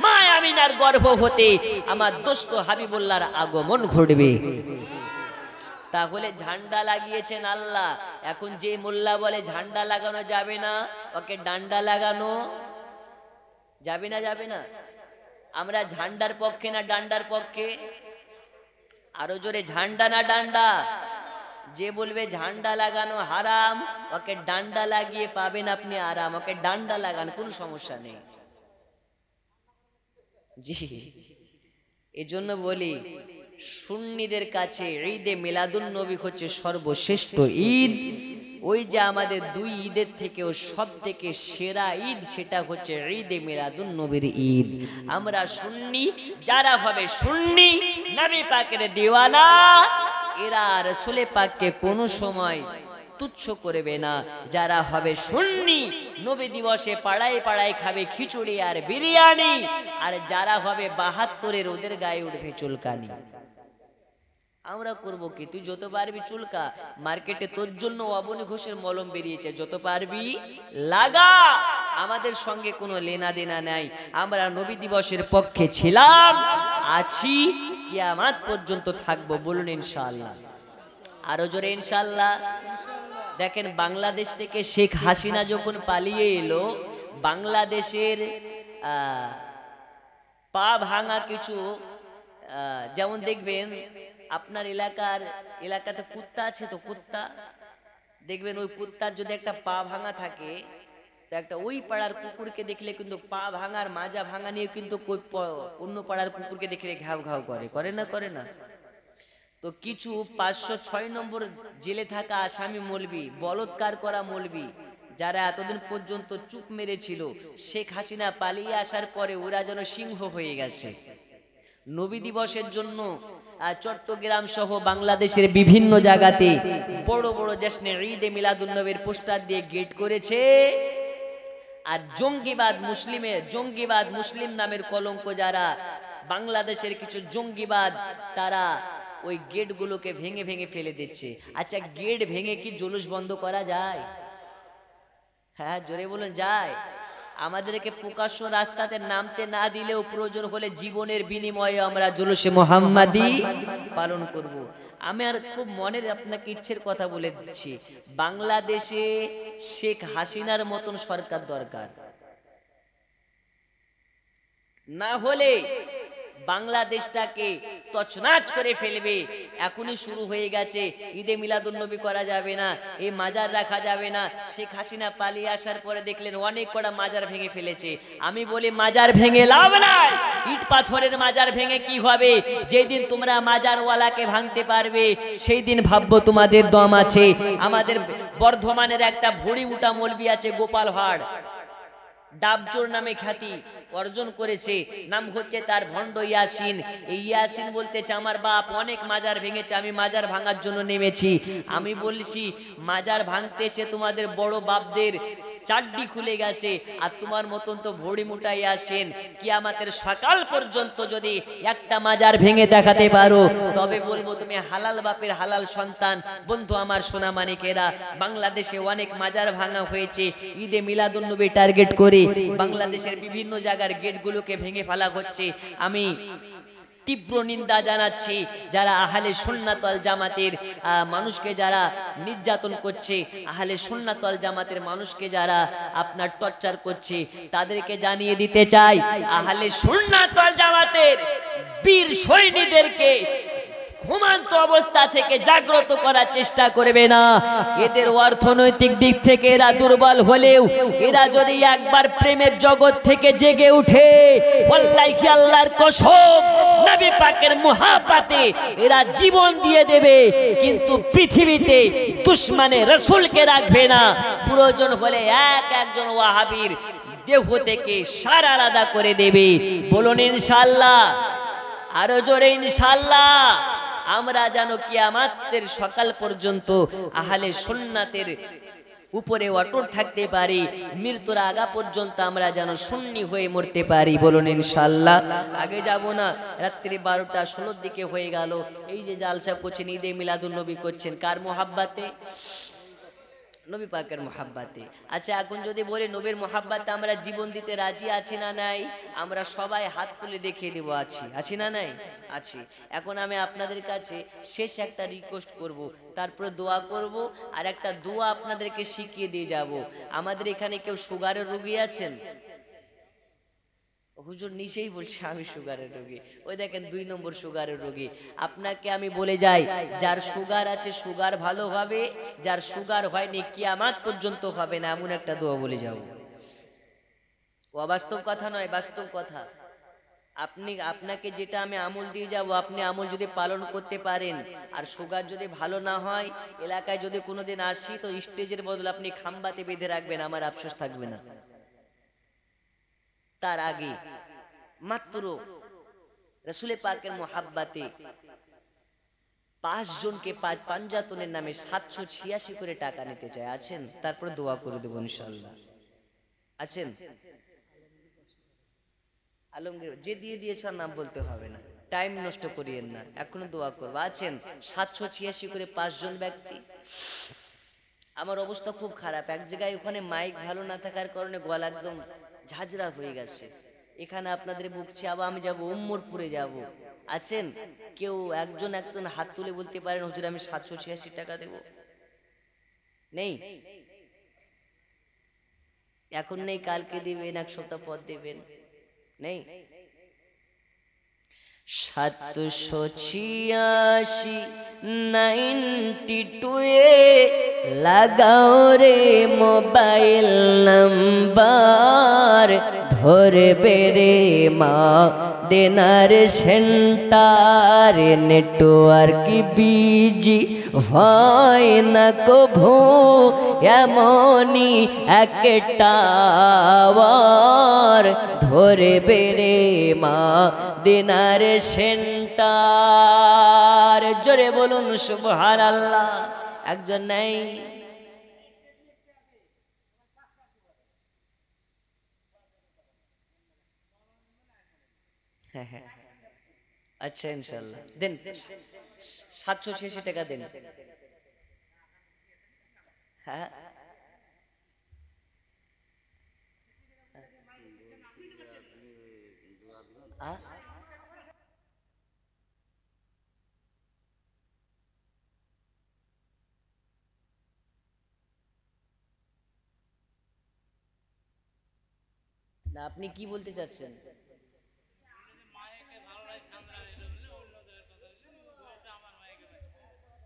মা আমিনার গর্ভ হতে আমার দোস্ত হাবিবুল্লাহর আগমন ঘটবে। তাহলে ঝান্ডা লাগিয়েছেন আল্লাহ। এখন যে মোল্লা বলে ঝান্ডা লাগানো যাবে না, ওকে ডান্ডা লাগানো যাবে না? যাবে না? আমরা ঝান্ডার পক্ষে না ডান্ডার পক্ষে? আরো জোরে, ঝান্ডা না ডান্ডা? যে বলবে ঝান্ডা লাগানো হারাম, ওকে ডান্ডা লাগিয়ে পাবেন আপনি আরাম। ওকে ডান্ডা লাগান, কোনো সমস্যা নেই। জি, এজন্য বলি সুন্নিদের কাছে ঈদে মিলাদুন্নবী হচ্ছে সর্বশ্রেষ্ঠ ঈদ। ওই যে আমাদের দুই ঈদের থেকেও সব থেকে সেরা ঈদ, সেটা হচ্ছে ঈদে মিলাদুন্নবীর ঈদ। আমরা সুন্নি যারা হবে সুন্নি, নবী পাকের দিওয়ানা, এরা রাসূল পাককে কোনো সময় তুচ্ছ করবে না। যারা হবে সুন্নি নবী দিবসে পাড়ায় পাড়ায় খাবে খিচুড়ি আর বিরিয়ানি, আর যারা হবে ৭২-এর ওদের গায়ে উঠবে চুলকানি। আমরা করব কি? তুই যত পারবি চুলকা, মার্কেটে তোর জন্য অবনী ঘোষের মলম বেরিয়েছে, যত পারবি লাগা। আমাদের সঙ্গে কোনো লেনা দেনা নাই। আমরা নবী দিবসের পক্ষে ছিলাম, আছি, কিয়ামত পর্যন্ত থাকবো। বলুন ইনশাআল্লাহ। আরো জোরে ইনশাআল্লাহ। দেখেন বাংলাদেশ থেকে শেখ হাসিনা যখন পালিয়ে এলো, বাংলাদেশের পা ভাঙা কিছু, যেমন দেখবেন আপনার এলাকাতে কুত্তা আছে তো, কুত্তা দেখবেন ওই কুত্তার যদি একটা পা ভাঙা থাকে তো একটা ওই পাড়ার কুকুরকে দেখলে কিন্তু পা ভাঙার মাজা ভাঙা নিয়ে কিন্তু অন্য পাড়ার কুকুরকে দেখলে ঘাউ ঘাউ করে, করে না করে না? তো কিছু 506 নম্বর জেলে থাকা আসামি মৌলবি, বলৎকার করা মৌলবি, যারা এতদিন পর্যন্ত চুপ মেরেছিল, শেখ হাসিনা পালিয়ে আসার পরে ওরা যেন সিংহ হয়ে গেছে। নবী দিবসের জন্য চট্টগ্রাম সহ বাংলাদেশের বিভিন্ন জায়গাতে বড় বড় জশ্নে ঈদে মিলাদুন্নবীর পোস্টার দিয়ে গেট করেছে। আর জঙ্গিবাদ মুসলিম নামের কলঙ্ক যারা, বাংলাদেশের কিছু জঙ্গিবাদ, তারা ওই গেটগুলোকে ভেঙে ভেঙে ফেলে দিচ্ছে। আচ্ছা, গেট ভেঙে কি জুলুস বন্ধ করা যায়? হ্যাঁ, জোরে বলুন, যায়? আমাদেরকে প্রকাশ্য রাস্তাতে নামতে না দিলেও প্রয়োজন হলে জীবনের বিনিময়ে আমরা জুলুসে মুহাম্মাদি পালন করব। আমি আর খুব মনের আপনাকে ইচ্ছের কথা বলে দিচ্ছি, বাংলাদেশে শেখ হাসিনার মতন সরকার দরকার, না হলে বাংলাদেশটাকে তছনছ করে ফেলবে। এখনই শুরু হয়ে গেছে, ঈদে মিলাদুন্নবী করা যাবে না, এই মাজার রাখা যাবে না। শেখ হাসিনা পালিয়ে আসার পরে দেখলেন অনেক কটা মাজার ভেঙে ফেলেছে। আমি বলি মাজার ভেঙে লাভ নাই, ইট পাথরের মাজার ভেঙে কি হবে? যেই দিন তোমরা মাজারওয়ালাকে ভাঙতে পারবে সেই দিন ভাববো তোমাদের দম আছে। আমাদের বর্ধমানের একটা ভুড়ি উঠা মৌলবি আছে, গোপাল ভাড়, ডাবজোর নামে খ্যাতি অর্জন করেছে, নাম হচ্ছে তার ভণ্ড ইয়াসিন। এই ইয়াসিন বলতেছে আমার বাপ অনেক মাজার ভেঙেছে, আমি মাজার ভাঙার জন্য নেমেছি। আমি বলছি মাজার ভাঙতেছে তোমাদের বড় বাপদের চাড্ডি খুলে গেছে, আর তোমার মতন তো ভড়ি মুটাই আসেন। কিয়ামতের সকাল পর্যন্ত যদি একটা মাজার ভেঙে দেখাতে পারো তবে বলবো তুমি হালাল বাপের হালাল সন্তান। বন্ধু আমার, সোনা মানিকেরা, বাংলাদেশে অনেক মাজার ভাঙা হয়েছে। ঈদে মিলাদুন্নবী টার্গেট করে বাংলাদেশের বিভিন্ন জায়গার গেটগুলোকে ভেঙে ফেলা হচ্ছে। আমি তীব্র নিন্দা জানাচ্ছি যারা আহলে সুন্নাত ওয়াল জামাতের মানুষকে যারা নির্যাতন করছে, আহলে সুন্নাত ওয়াল জামাতের মানুষকে যারা আপনার টর্চার করছে, তাদেরকে জানিয়ে দিতে চাই আহলে সুন্নাত ওয়াল জামাতের বীর সৈনিকদেরকে ঘুমান্ত অবস্থা থেকে জাগ্রত করার চেষ্টা করবে না। এদের অর্থনৈতিক দিক থেকে এরা দুর্বল হলেও এরা যদি একবার প্রেমের জগৎ থেকে জেগে উঠে, ওয়াল্লাহি আল্লাহর কসম, নবী পাকের মুহাব্বতে এরা জীবন দিয়ে দেবে, কিন্তু পৃথিবীতে দুশমনে রাসূলকে রাখবে না। প্রয়োজন হলে একজন ওয়াহাবীর দেহ থেকে সার আলাদা করে দেবে। বলুন ইনশাআল্লাহ, আরো জোরে ইনশাআল্লাহ। আমরা যেন কিয়ামতের সকাল পর্যন্ত আহলে সুন্নাতের উপরে অটুট থাকতে পারি, মৃত্যুর আগা পর্যন্ত আমরা যেন সুন্নি হয়ে মরতে পারি। বলুন ইনশাআল্লাহ। আগে যাব না, রাত্রি 12টা 16 দিকে হয়ে গেল। এই যে জালসা করছেন, ঈদে মিলাদুন্নবী করছেন, কার মুহাব্বতে? নবী পাকের মুহাব্বতে। আচ্ছা, এখন যদি বলি নবীর মুহাব্বতে আমরা জীবন দিতে রাজি আছি না নাই? আমরা সবাই হাত তুলে দেখিয়ে দেবো আছি না নাই? আছি। এখন আমি আপনাদের কাছে শেষ একটা রিকোয়েস্ট করব, তারপরে দোয়া করব, আর একটা দোয়া আপনাদেরকে শিখিয়ে দিয়ে যাব। আমাদের এখানে কেউ সুগারের রোগী আছেন? হুজুর নিচেই বলছে আমি সুগারের রোগী। ওই দেখেন 2 নম্বর সুগারের রোগী। আপনাকে আমি বলে যাই, যার সুগার আছে সুগার ভালো হবে, যার সুগার হয়নি কিয়ামত পর্যন্ত হবে না, এমন একটা দোয়া বলে যাও। অবাস্তব কথা নয়, বাস্তব কথা। আপনাকে যেটা আমি আমল দিয়ে যাব, আপনি আমল যদি পালন করতে পারেন, আর সুগার যদি ভালো না হয়, এলাকায় যদি কোনোদিন আসি তো স্টেজের বদলে আপনি খাম্বাতে বেঁধে রাখবেন, আমার আফসোস থাকবে না। তার আগে মাত্র রাসূল পাকের মুহাব্বতে 5 জনকে পাঞ্জাতনের নামে 786 করে টাকা নিতে চায়। আছেন? তারপরে দোয়া করে দেব ইনশাআল্লাহ। আছেন? আলমগীর যে দিয়ে দিয়েছে নাম বলতে হবে না, টাইম নষ্ট করিয়েন না, এখনো দোয়া করব। আছেন? 786 করে 5 জন ব্যক্তি। আমার অবস্থা খুব খারাপ, এক জায়গায় ওখানে মাইক ভালো না থাকার কারণে গলা একদম ঝাঁঝরা হয়ে গেছে। এখানে আপনাদের বকছি, আবার আমি যাব উম্মরপুরে যাব। আছেন? কেউ একজন হাত তুলে বলতে পারেন হুজুর আমি 786 টাকা দেব? নেই? এখন নেই, কালকে দিবেন, 1 সপ্তাহ পর দিবেন? নেই? 786 92 লাগাও রে মোবাইল নাম্বার ধরবে রে মা দেনার সেন্টার নেটওয়ার্ক বিজি হয় না কভু এমনই একটা ধরবে রে মা দেনার সেন্টার। জোরে বলুন সুবহানাল্লাহ। একজন নাই? আচ্ছা ইনশাল্লাহ দেন, 786 টাকা দেন। হ্যাঁ না, আপনি কি বলতে চাচ্ছেন?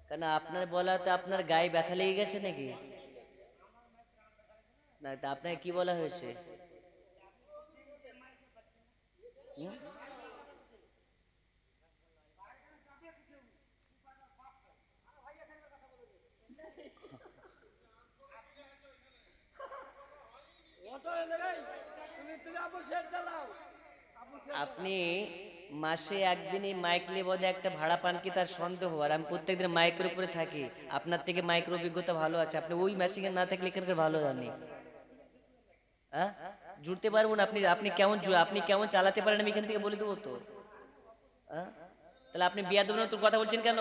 কেন আপনার বলাতে আপনার গায়ে ব্যথা লেগে গেছে নাকি? না, তা আপনাকে কি বলা হয়েছে? আপনি মাসে একদিনই মাইক নিয়ে বোধ একটা ভাড়া পান কি তার সন্দেহ, আর আমি প্রত্যেকদিন মাইকের উপরে থাকি, আপনার থেকে মাইকের অভিজ্ঞতা ভালো আছে, আপনি ওই মেশিনে না থাকলে এখানকার ভালো জানি। হ্যাঁ জুড়তে পারবো না। আপনি আপনি কেমন আপনি কেমন চালাতে পারেন আমি এখান থেকে বলে দেবো তো। তাহলে আপনি বিয়াদবের মতন কথা বলছেন কেন?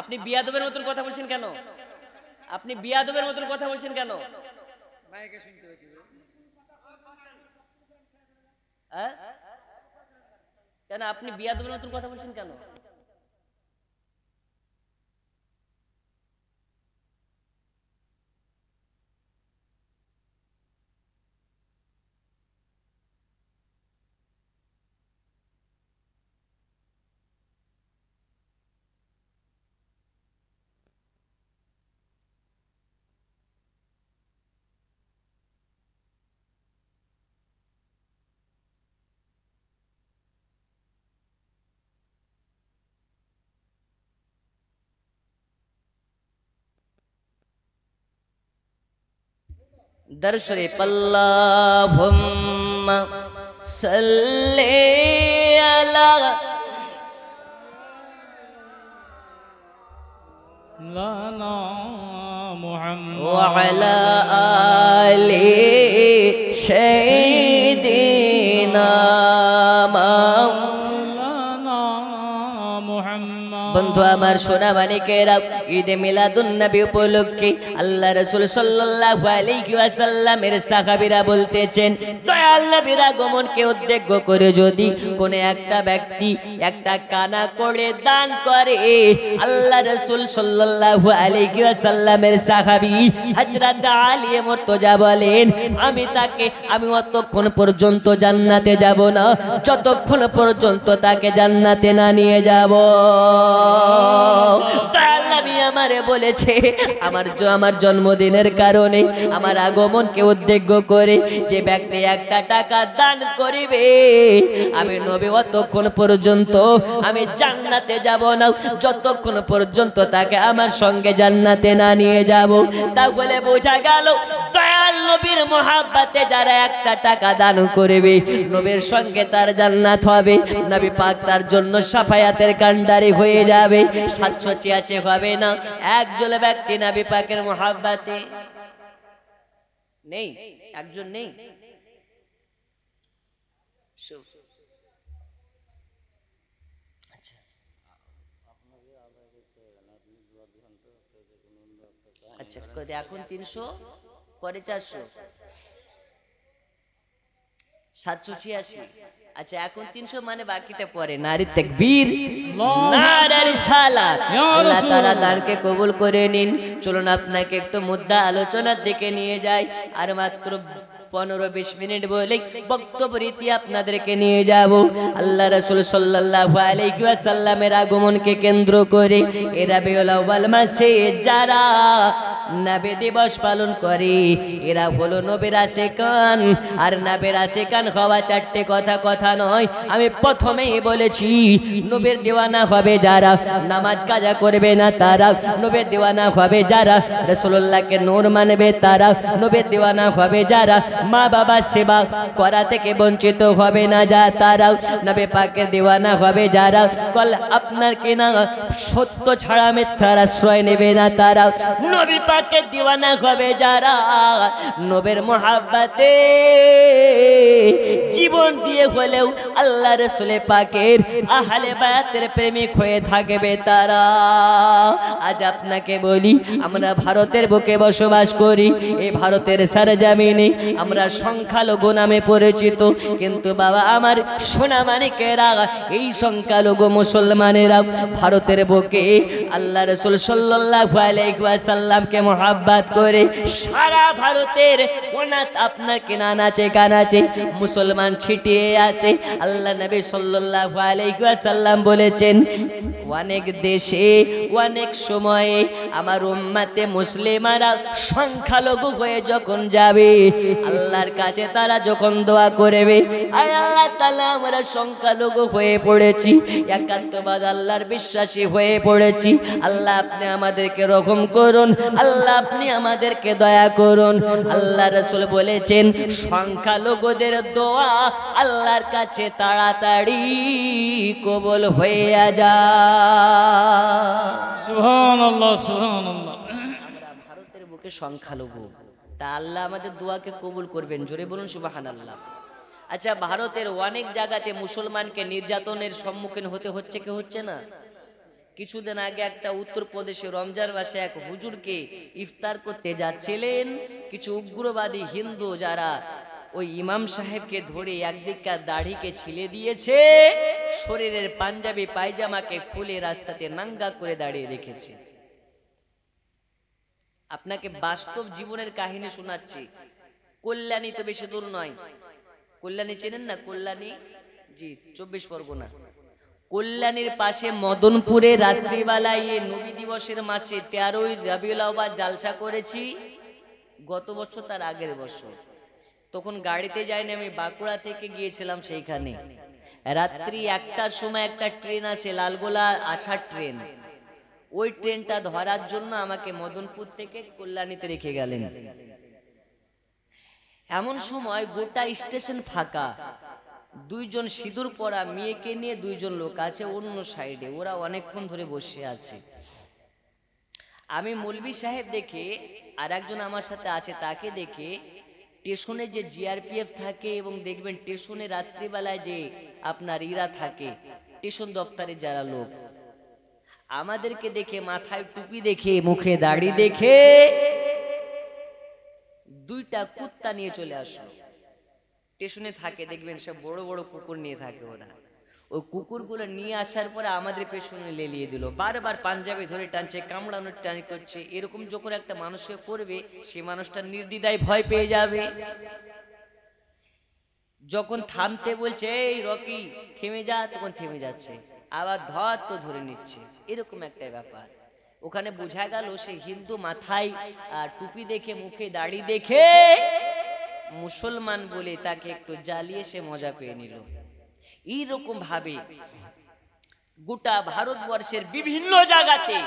আপনি বিয়াদবের মতন কথা বলছেন কেন? আপনি বিয়াদবের মতন কথা বলছেন কেন? কেন আপনি বিয়াদবের মতন কথা বলছেন কেন? दर शरीफ अल्लाहुम्मा सल्ले अला मुहम्मद व अला आलि सय्यिदिना বন্ধু আমার সোনা মানিকেরা, ঈদে মিলাদুন নবী উপলক্ষে আল্লাহ রাসূল সাল্লাল্লাহু আলাইহি ওয়াসাল্লামের সাহাবীরা বলতেছেন, দয়াল নবীর আগমনকে উদ্দেশ্য করে যদি কোন একটা ব্যক্তি একটা কানা করে দান করে, আল্লাহ রাসূল সাল্লাল্লাহু আলাইহি ওয়াসাল্লামের সাহাবী হযরত আলী মুর্তজা বলেন, আমি অতক্ষণ পর্যন্ত জান্নাতে যাব না যতক্ষণ পর্যন্ত তাকে জান্নাতে না নিয়ে যাব। নবী আমারে বলেছে, আমার জন্মদিনের কারণে আমার আগমনকে উদ্দেশ্য করে যে ব্যক্তি একটা টাকা দান করিবে, আমি নবী অতক্ষণ পর্যন্ত আমি জান্নাতে যাব না যতক্ষণ পর্যন্ত তাকে আমার সঙ্গে জান্নাতে না নিয়ে যাব। তাহলে বোঝা গেল দয়াল নবীর মহব্বতে যারা একটা টাকা দান করবে নবীর সঙ্গে তার জান্নাত হবে, নবী পাক তার জন্য শাফায়াতের কান্ডারি হয়ে যাবে। 786 হবে না। একজন ব্যক্তি নবী পাকের মহব্বতে নেই, একজন নেই। আচ্ছা এখন 300 পরে 400 786। আচ্ছা এখন 300 মানে বাকিটা পরে। নারী তাকবীর, নারে রিসালাত। আল্লাহ তাআলা দানকে কবুল করে নিন। চলুন আপনাকে একটু মুদ্দা আলোচনার দিকে নিয়ে যাই। আর মাত্র 15-20 মিনিট বলে বক্তব্য রীতি আপনাদেরকে নিয়ে যাব আল্লাহ রাসূল সাল্লাল্লাহু আলাইহি ওয়াসাল্লামের আগমনকে কেন্দ্র করে এই রাবিউল আউয়াল মাসে যারা নবী দিবস পালন করে এরা হলো নবীর আশিকান। আর নবীর আশিকান হওয়া চারটে কথা নয়, আমি প্রথমেই বলেছি নবীর দিওয়ানা হবে যারা, নামাজ কাজা করবে না তারা, নবীর দিওয়ানা হবে যারা, রাসূলুল্লাহকে নূর মানবে তারা, নবীর দিওয়ানা হবে যারা, মা বাবা সেবা করা থেকে বঞ্চিত হবে না যা তারা, নবী পাকের দিওয়ানা হবে যারা, কল আপনার কিনা সত্য ছাড়া মিথ্যার আশ্রয় নেবে না তারা, নবী পাকের দিওয়ানা হবে যারা, নবীর মোহাব্বতে জীবন দিয়ে হলেও আল্লাহ রাসূল পাকের আহলে বায়াতের প্রেমিক হয়ে থাকবে তারা। আজ আপনাকে বলি, আমরা ভারতের বুকে বসবাস করি, এই ভারতের সরজমিনে আমরা সংখ্যালঘু নামে পরিচিত, কিন্তু বাবা আমার সোনা মানিকেরা, এই সংখ্যালঘু মুসলমানেরা ভারতের বুকে আল্লাহ রাসূল সাল্লাল্লাহু আলাইহি ওয়াসাল্লামকে মুহাব্বত করে সারা ভারতের অনাথ আপনার কিনা নাচে কানাচে মুসলমান ছিটিয়ে আছে। আল্লাহ নবী সাল্লাল্লাহু আলাইহি ওয়াসাল্লাম বলেছেন, অনেক দেশে অনেক সময়ে আমার উম্মতে মুসলিমারা সংখ্যালঘু হয়ে যখন যাবে, আল্লাহর কাছে তারা যখন দোয়া করবে, আয় আল্লাহ তাআলা আমরা সংখ্যালঘু হয়ে পড়েছি, একাত্মবাদ আল্লাহর বিশ্বাসী হয়ে পড়েছি, আল্লাহ আপনি আমাদেরকে রহম করুন, আল্লাহ আপনি আমাদেরকে দয়া করুন। আল্লাহ রাসূল বলেছেন সংখ্যালঘুদের দোয়া আল্লাহর কাছে তাড়াতাড়ি কবুল হয়ে যায়। সুবহানাল্লাহ সুবহানাল্লাহ। আমরা ভারতের বুকে সংখ্যালঘু, তা আল্লাহ আমাদের দোয়াকে কবুল করবেন, জোরে বলুন সুবহানাল্লাহ। আচ্ছা, ভারতের অনেক জায়গাতে মুসলমানকে নির্যাতনের সম্মুখীন হতে হচ্ছে কি হচ্ছে না? কিছুদিন আগে একটা উত্তরপ্রদেশে রমজান মাসে এক হুজুরকে ইফতার করতে যাচ্ছিলেন, কিছু উগ্রবাদী হিন্দু যারা ওই ইমাম সাহেবকে ধরে একদিককার দাড়িকে ছিলে দিয়েছে, শরীরের পাঞ্জাবি পায়জামাকে খুলে রাস্তাতে নাঙ্গা করে দাঁড়িয়ে রেখেছে। আপনাকে বাস্তব জীবনের কাহিনী শোনাচ্ছি। কল্যাণী তো বেশি দূর নয়, কল্যাণী চেনেন না? কল্যাণী, জি, 24 পরগনা। কল্যাণীর পাশে মদনপুরে রাত্রিবেলায় নবী দিবসের মাসে 13ই রবিউল আউয়াল জালসা করেছি গত বছর, তার আগের বছর। তখন গাড়িতে যাইনি, আমি বাঁকুড়া থেকে গিয়েছিলাম সেইখানে। রাত্রি 1টার সময় একটা ট্রেন আসে, লালগোলা আসার ট্রেন, ওই ট্রেনটা ধরার জন্য আমাকে মদনপুর থেকে কল্যাণীতে রেখে গেলেন। এমন সময় গোটা স্টেশন ফাঁকা, দুইজন সিঁদুর পরা মেয়েকে নিয়ে দুইজন লোক আছে অন্য সাইডে, ওরা অনেকক্ষণ ধরে বসে আছে। আমি মৌলভী সাহেব দেখে আর একজন আমার সাথে আছে তাকে দেখে, স্টেশনে যে জিআরপিএফ থাকে এবং দেখবেন স্টেশনে রাত্রিবেলায় যে আপনার ইরা থাকে, স্টেশন দপ্তরে যারা লোক, আমাদেরকে দেখে মাথায় টুপি দেখে মুখে দাড়ি দেখে দুইটা কুত্তা নিয়ে চলে আসলো। স্টেশনে থাকে দেখবেন সব বড় বড় কুকুর নিয়ে থাকে ওরা, ওই কুকুরগুলো নিয়ে আসার পরে আমাদের পেছনে লেলিয়ে দিল, বারবার পাঞ্জাবি ধরে টানছে, কামড়ানোর টান করছে। এরকম যখন একটা মানুষকে করবে, সে মানুষটা নির্দ্বিধায় ভয় পেয়ে যাবে। যখন থামতে বলছে, এই রকি থেমে যা, তখন থেমে যাচ্ছে, আবার ধর তো ধরে নিচ্ছে, এরকম একটা ব্যাপার। ওখানে বোঝা গেল সে হিন্দু, মাথায় টুপি দেখে মুখে দাড়ি দেখে মুসলমান বলে তাকে একটু জ্বালিয়ে সে মজা পেয়ে নিল। এইরকম ভাবে গোটা ভারতবর্ষের বিভিন্ন জায়গাতে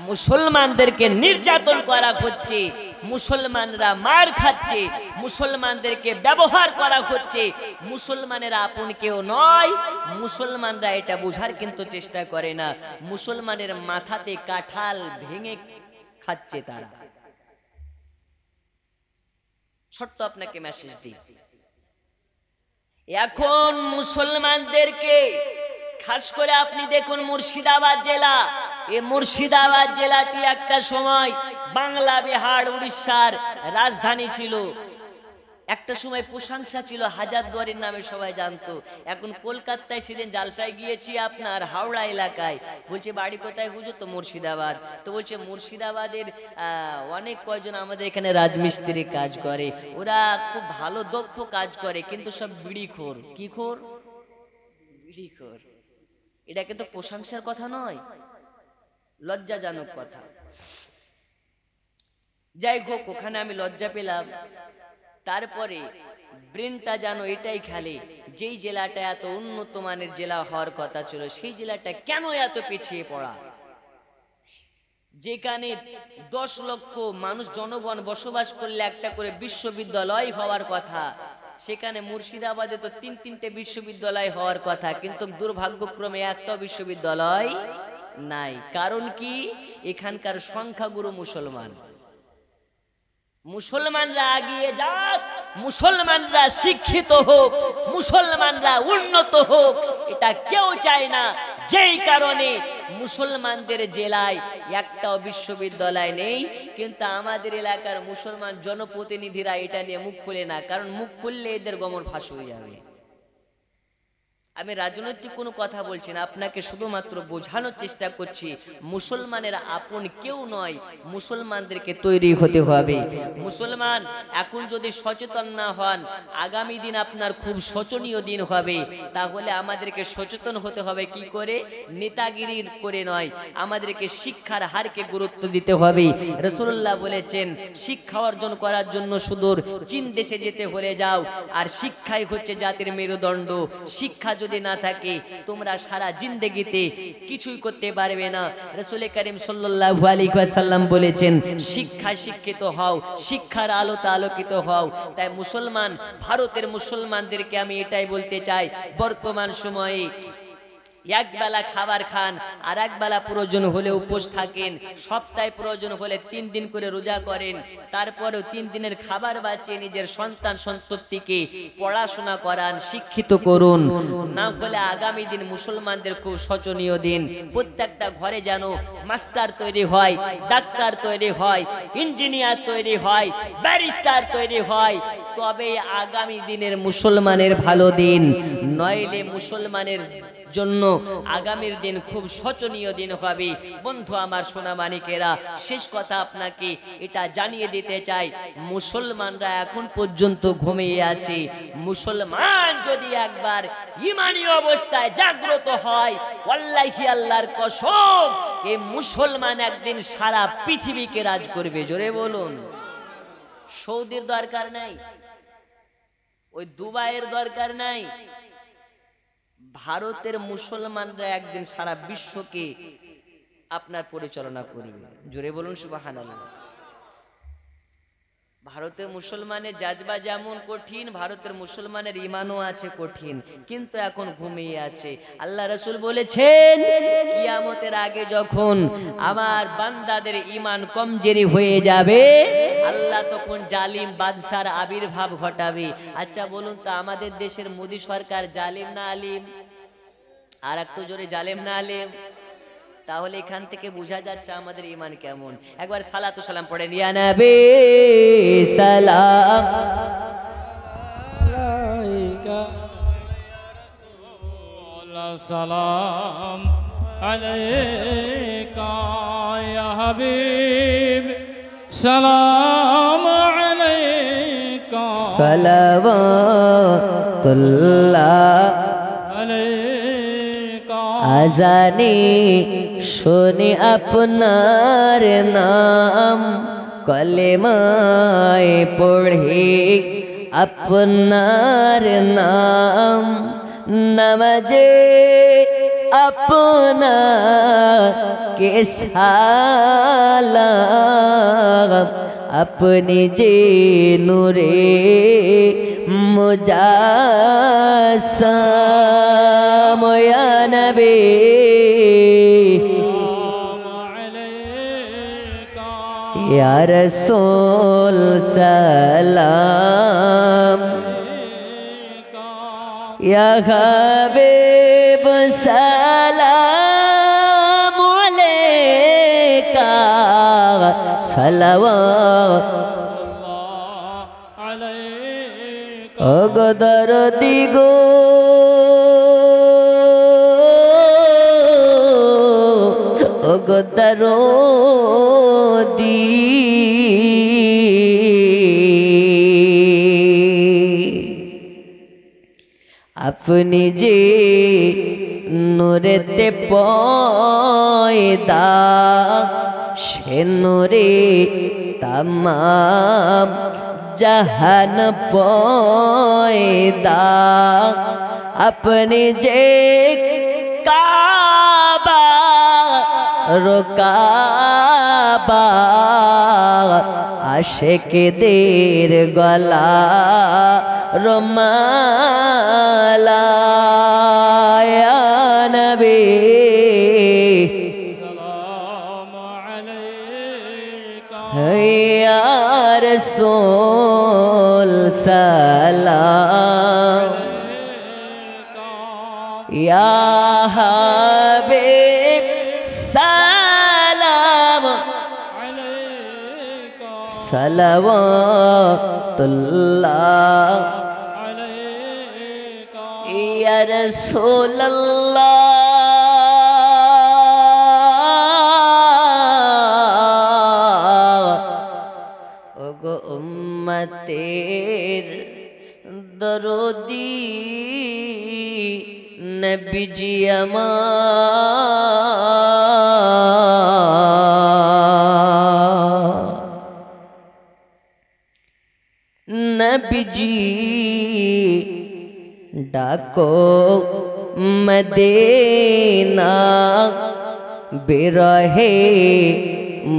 মুসলমানদেরকে নির্যাতন করা হচ্ছে, মুসলমানরা মার খাচ্ছে, মুসলমানদেরকে ব্যবহার করা হচ্ছে। মুসলমানেরা আপন কেউ নয়, মুসলমানরা এটা বোঝার কিন্তু চেষ্টা করে না। মুসলমানের মাথাতে কাঁঠাল ভেঙে খাচ্ছে তারা। ছোট্ট আপনাকে মেসেজ দিই, এখন মুসলমানদেরকে খাস করে আপনি দেখুন মুর্শিদাবাদ জেলা, এই মুর্শিদাবাদ জেলাটি একটা সময় বাংলা, বিহার, উড়িষ্যার রাজধানী ছিল। একটা সময় প্রশংসা ছিল, হাজারদুয়ারির নামে সবাই জানতো। এখন কলকাতায় সেদিন জালসায় গিয়েছি আপনার হাওড়া এলাকায়, বলছে বাড়ি কোথায় হুজুর? তো মুর্শিদাবাদ। তো বলছে মুর্শিদাবাদের অনেক কয়জন আমাদের এখানে রাজমিস্ত্রি কাজ করে, ওরা খুব ভালো দক্ষ কাজ করে, কিন্তু সব বিড়িখোর। কি খোর? বিড়িখোর। এটা কিন্তু প্রশংসার কথা নয়, লজ্জাজনক কথা। যাই হোক, ওখানে আমি লজ্জা পেলাম। তারপরে ব্রেনটা জানো এটাই খেলে, যেই জেলাটা এত উন্নত মানের জেলা হওয়ার কথা ছিল, সেই জেলাটা কেন এত পিছিয়ে পড়া? যেখানে 10 লক্ষ মানুষ জনগণ বসবাস করলে একটা করে বিশ্ববিদ্যালয় হওয়ার কথা, সেখানে মুর্শিদাবাদে তো 3-3টে বিশ্ববিদ্যালয় হওয়ার কথা, কিন্তু দুর্ভাগ্যক্রমে একটা বিশ্ববিদ্যালয় নাই। কারণ কি? এখানকার সংখ্যাগুরু মুসলমান। মুসলমানরা এগিয়ে যাক, মুসলমানরা শিক্ষিত হোক, মুসলমানরা উন্নত হোক, এটা কেউ চায় না। যেই কারণে মুসলমানদের জেলায় একটাও বিশ্ববিদ্যালয় নেই, কিন্তু আমাদের এলাকার মুসলমান জনপ্রতিনিধিরা এটা নিয়ে মুখ খুলে না, কারণ মুখ খুললে এদের গমন ফাঁস হয়ে যাবে। আমি রাজনৈতিক কোনো কথা বলছি না, আপনাকে শুধুমাত্র বোঝানোর চেষ্টা করছি, মুসলমানের আপন কেউ নয়, মুসলমানদেরকে তৈরি হতে হবে। মুসলমান এখন যদি সচেতন না হন, আগামী দিন আপনার খুব শোচনীয় দিন হবে। তাহলে আমাদেরকে সচেতন হতে হবে কি করে? নেতাগিরি করে নয়, আমাদেরকে শিক্ষার হারকে গুরুত্ব দিতে হবে। রাসূলুল্লাহ বলেছেন, শিক্ষা অর্জন করার জন্য সুদূর চীন দেশে যেতে হলে যাও, আর শিক্ষাই হচ্ছে জাতির মেরুদণ্ড। শিক্ষা যদি না থাকে, তোমরা সারা জিন্দেগিতে কিছুই করতে পারবে না। রাসূল করিম সাল্লাল্লাহু আলাইহি ওয়াসাল্লাম বলেছেন, শিক্ষা শিক্ষিত হও, শিক্ষার আলোতে আলোকিত হও। তাই মুসলমান, ভারতের মুসলমানদেরকে আমি এটাই বলতে চাই, বর্তমান সময়ে একবেলা খাবার খান, আর একবেলা প্রয়োজন হলে উপোস থাকেন, সপ্তাহে প্রয়োজন হলে 3 দিন করে রোজা করেন, তারপরেও 3 দিনের খাবার বাঁচিয়ে নিজের সন্তান সন্ততিকে পড়াশোনা করান, শিক্ষিত করুন। না হলে আগামী দিন মুসলমানদের খুব শোচনীয় দিন। প্রত্যেকটা ঘরে যেন মাস্টার তৈরি হয়, ডাক্তার তৈরি হয়, ইঞ্জিনিয়ার তৈরি হয়, ব্যারিস্টার তৈরি হয়, তবে আগামী দিনের মুসলমানের ভালো দিন। নইলে মুসলমানের জন্য আগামীর দিন খুব শোচনীয় দিন হবে। বন্ধু আমার, সোনা মানিকেরা, শেষ কথা আপনাকে এটা জানিয়ে দিতে চাই, মুসলমানরা এখন পর্যন্ত ঘুমিয়ে আছে। মুসলমান যদি একবার ঈমানি অবস্থায় জাগ্রত হয়, ওয়াল্লাহি আল্লাহর কসম, এই মুসলমান একদিন সারা পৃথিবীকে রাজ করবে। জোরে বলুন। সৌদির দরকার নাই, ওই দুবাইয়ের দরকার নাই, ভারতের মুসলমানরা একদিন সারা বিশ্বকে আপনার পরিচালনা করবে। জোরে বলুন সুবহানাল্লাহ। ভারতের মুসলমানের জাজবা যেমন কঠিন, ভারতের মুসলমানের ঈমানও আছে কঠিন, কিন্তু এখন ঘুমিয়ে আছে। আল্লাহ রাসূল বলেছেন, কিয়ামতের আগে যখন আমার বান্দাদের ঈমান কমজোরি হয়ে যাবে, আল্লাহ তখন জালিম বাদশার আবির্ভাব ঘটাবে। আচ্ছা বলুন তো, আমাদের দেশের মোদী সরকার জালিম না আলিম? আর একটু জোরে, জালিম না আলিম? তাহলে এখান থেকে বোঝা যাচ্ছে আমাদের ঈমান কেমন। একবার সালাতু সালাম পড়েন, ইয়া নবী সালাম আলাইকা রাসূলুল্লাহ, সালাম আলাইকা ইয়া হাবিব, সালাম আলাইকা সালাওয়াতুল্লাহ আলাইকা। আজানে শুনি আপনার নাম, কলেমায় পড়ে আপনার নাম, নামাজে আপনাকে সালাম, আপনি যে নূরে মুজাসসাম, ইয়া নবী ইয়া রাসূল সালাম, ইয়া হাবিব সালাম আলাইকা সালাওয়াত ওগো দরদি গো ওগো দরদি আপনি যে নূরেতে পয়দা সে নূরে তামাম জাহান পয়দা আপনি যে কাবা রোকাবা আশেকদের গলা রমালা ইয়া নবী সালাম আলাইকা ইয়া রাসূল সালাম ইয়া হাবিব সালাম আলাইকা সালাওয়াতুল্লাহ আলাইকা ইয়া রাসূলুল্লাহ ওগো উম্মতের দরদি নবীজি আমার নবীজি ডাকো মদিনা বিরহে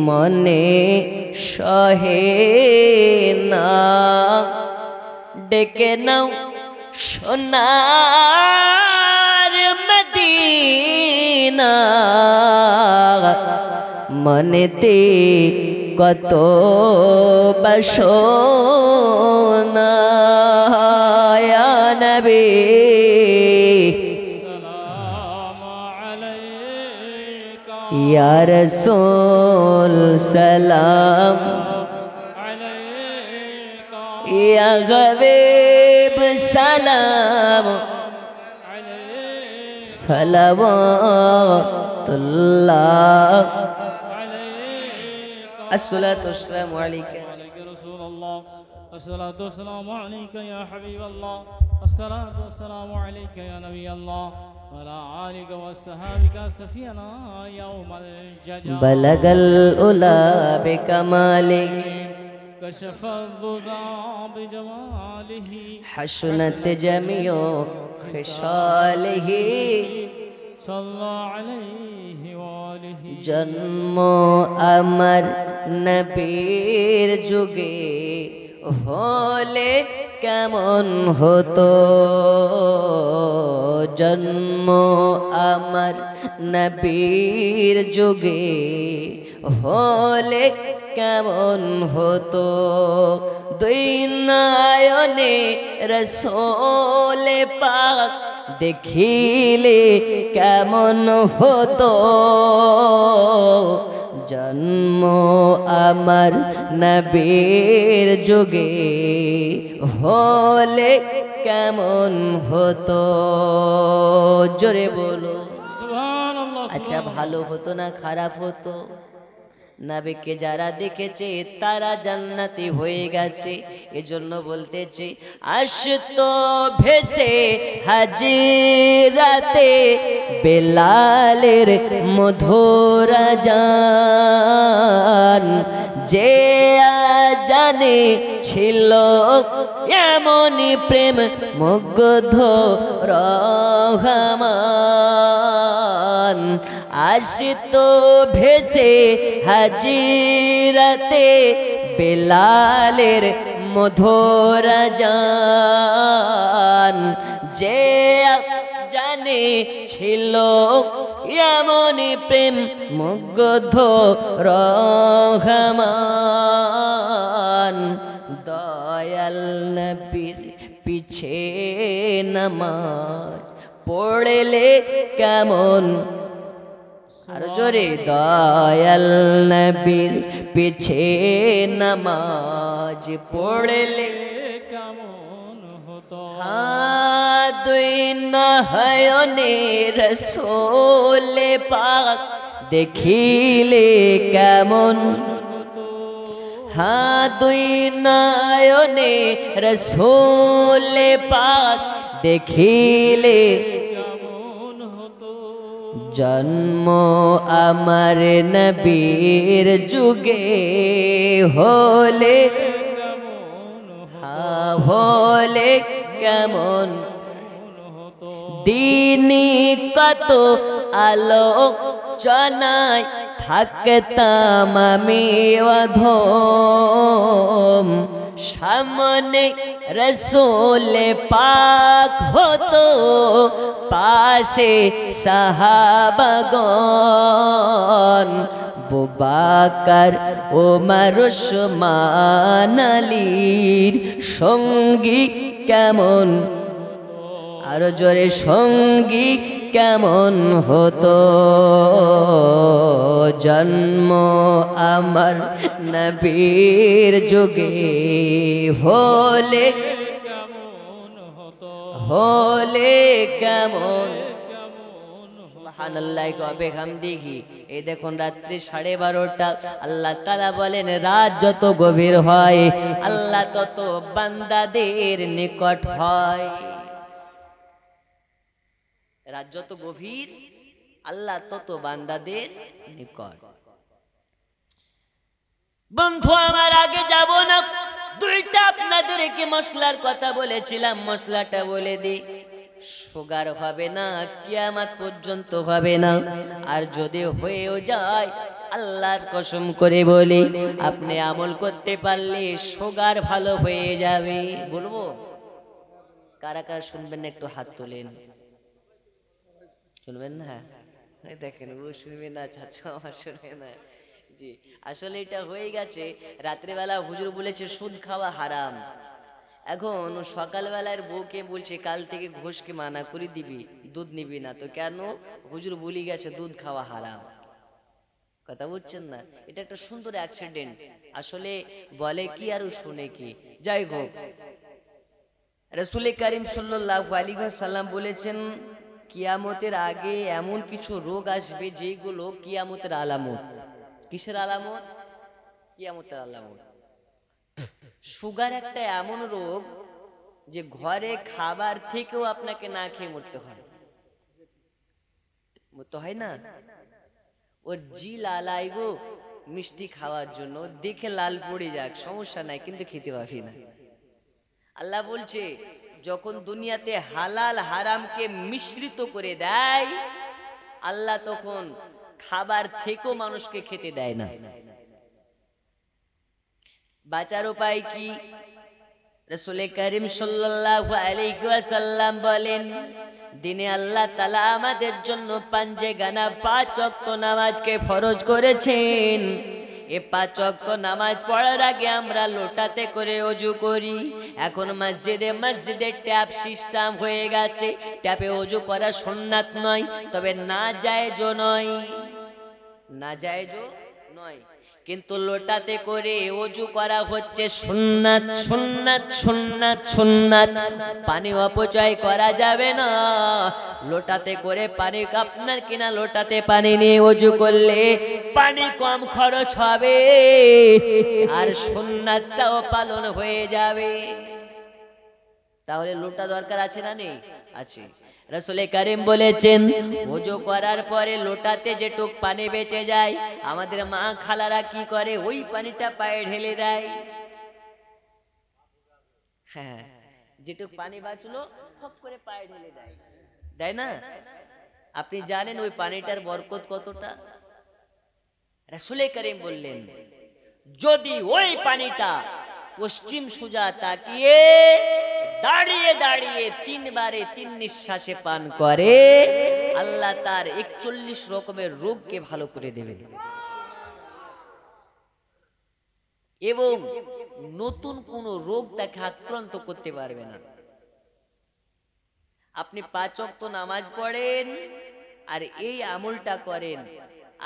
মনে সহে না ডেকে নাও সোনার মদিনা মনেতে কত বাসনা ইয়া নবী সালাম আলাইকা ইয়া রাসূল সালাম আলাইকা ইয়া হাবিব সালাম আলাইকা সালাওয়াতুল্লাহ আলাইকা আসসালাতু ওয়াসসালামু আলাইকা عليك رسول الله الصلاة والسلام عليك يا حبيب الله الصلاة والسلام عليك يا نبي الله وعلى آلك وصحبك سفينا يوم الجزاء بلغ الأولى بكماله كشف الضجى بجماله حسنت جميع خصاله صلى عليه وآله জন্ম আমার নবীর যুগে হলে কেমন হতো জন্ম আমার নবীর যুগে হলে কেমন হতো দুই নয়নে রাসূল পাক দেখিলে কেমন হতো জন্ম আমার নবীর যুগে হলে কেমন হতো জোরে বলো سبحان الله আচ্ছা ভালো হতো না খারাপ হতো নবীকে যারা দেখেছে তারা জান্নাতি হয়ে গেছে এজন্য বলতেছে আসতো ভেসে হাজিরাতে বেলালের মধুর জান যে জানে ছিল এমনই প্রেম মুগ্ধ রহমান আসতো ভেসে হাজিরাতে বেলালের মধুর জান যে জানে ছিল এমনই প্রেম মুগ্ধ রহমান দয়াল নবীর পিছে নামাজ পড়লে কেমন আর জোরে দয়াল নবীর পিছে নামাজ পড়লে কেমন হতো দুই নয়নে রসূল পাক দেখিলে কেমন, দুই নয়নে রসূল পাক দেখিলে কেমন হতো, জন্ম আমার নবীর যুগে হলে কেমন হলে কেমন, হতো, দিনই কত আলোচনায় থাকতাম আমি অধম, সামনে রসূল পাক হতো, পাশে সাহাবাগণ, আবু বকর ওমর ওসমান আলীর সঙ্গী কেমন, আরো জোরে সঙ্গী কেমন হতো, জন্ম আমার নবীর যুগে হলে কেমন হতো, হলে কেমন। কেমন সুবহানাল্লাহ কবে হাম দেখি। এই দেখুন রাত্রি 12:30, আল্লাহ তাআলা বলেন রাত যত গভীর হয় আল্লাহ তত বান্দাদের নিকট হয়। রাত যত গভীর আল্লাহ তত বান্দাদের নিকট। বন্ধু আমার আগে যাব না, দুইটা আপনাদেরকে মশলার কথা বলেছিলাম, মশলাটা বলে দিই। সুগার হবে না, কিয়ামত পর্যন্ত হবে না, আর যদি হয়েও যায় আল্লাহর কসম করে বলি আপনি আমল করতে পারলে সুগার ভালো হয়ে যাবে। বলবো কারা কারা শুনবেন না একটু হাত তোলেন। শুনবেন না? এই দেখেন ও শুনবে না, চাচা আমার শুনবে না। জি আসলে এটা হয়ে গেছে। রাত্রিবেলা হুজুর বলেছে সুদ খাওয়া হারাম। এখন সকালবেলার বউকে বলছে কাল থেকে ঘোষকে মানা করে দিবি, দুধ নিবি না। তো কেন? হুজুর বলে গেছে দুধ খাওয়া হারাম। কথা বুঝছেন না? এটা একটা সুন্দর অ্যাক্সিডেন্ট। আসলে বলে কি আর শুনে কি। যাই হোক, রাসূল করিম সাল্লাল্লাহু আলাইহি ওয়াসাল্লাম বলেছেন কিয়ামতের আগে এমন কিছু রোগ আসবে যেগুলো কিয়ামতের আলামত। কিসের আলামত? কিয়ামতের আলামত। সুগার একটা এমন রোগ যে ঘরে খাবার থেকেও আপনাকে না খেয়ে মরতে হয়। মরতে হয় না? ওর জি লালাই গো মিষ্টি খাওয়ার জন্য, দেখে লাল পড়ে যাক সমস্যা নাই, কিন্তু খেতে পারবি না। আল্লাহ বলছে যখন দুনিয়াতে হালাল হারামকে মিশ্রিত করে দেয় আল্লাহ তখন খাবার থেকেও মানুষকে খেতে দেয় না। বাঁচার উপায় কি? রাসূল করিম সাল্লাল্লাহু আলাইহি ওয়াসাল্লাম বলেন দিনে আল্লাহ তাআলা আমাদের জন্য পাঞ্জেগানা 5 ওয়াক্ত নামাজকে ফরজ করেছেন। এই 5 ওয়াক্ত নামাজ পড়ার আগে আমরা লোটাতে করে ওযু করি। এখন মসজিদে ট্যাপ সিস্টেম হয়ে গেছে, ট্যাপে ওযু করা সুন্নাত নয়, তবে নাজায়েজও নয়, নাজায়েজও নয়, কিন্তু লোটাতে করে ওযু করা হচ্ছে সুন্নাত সুন্নাত সুন্নাত সুন্নাত। পানি অপচয় করা যাবে না। লোটাতে করে পানি, আপনার কিনা লোটাতে পানি নিয়ে ওযু করলে পানি কম খরচ হবে আর সুন্নাতটাও পালন হয়ে যাবে। তাহলে লোটা দরকার আছে না নেই? আছে। রাসূল করিম বলেছেন ওযু করার পরে লোটাতে যেটুক পানি বেঁচে যায় আমাদের মা খালারা কি করে ওই পানিটা পায়ে ঢেলে দেয়। হ্যাঁ, যেটুক পানি বাঁচলো সব করে পায়ে ঢেলে দেয়, দেয় না? আপনি জানেন ওই পানিটার বরকত কতটা? রাসূল করিম বললেন যদি ওই পানিটা পশ্চিম সোজা তাকিয়ে দাঁড়িয়ে দাঁড়িয়ে 3 বারে 3 নিঃশ্বাসে পান করে আল্লাহ তার 41 রকমের রোগকে ভালো করে দেবে এবং নতুন কোন রোগ তাকে আক্রান্ত করতে পারবে না। আপনি 5 ওয়াক্ত নামাজ পড়েন আর এই আমলটা করেন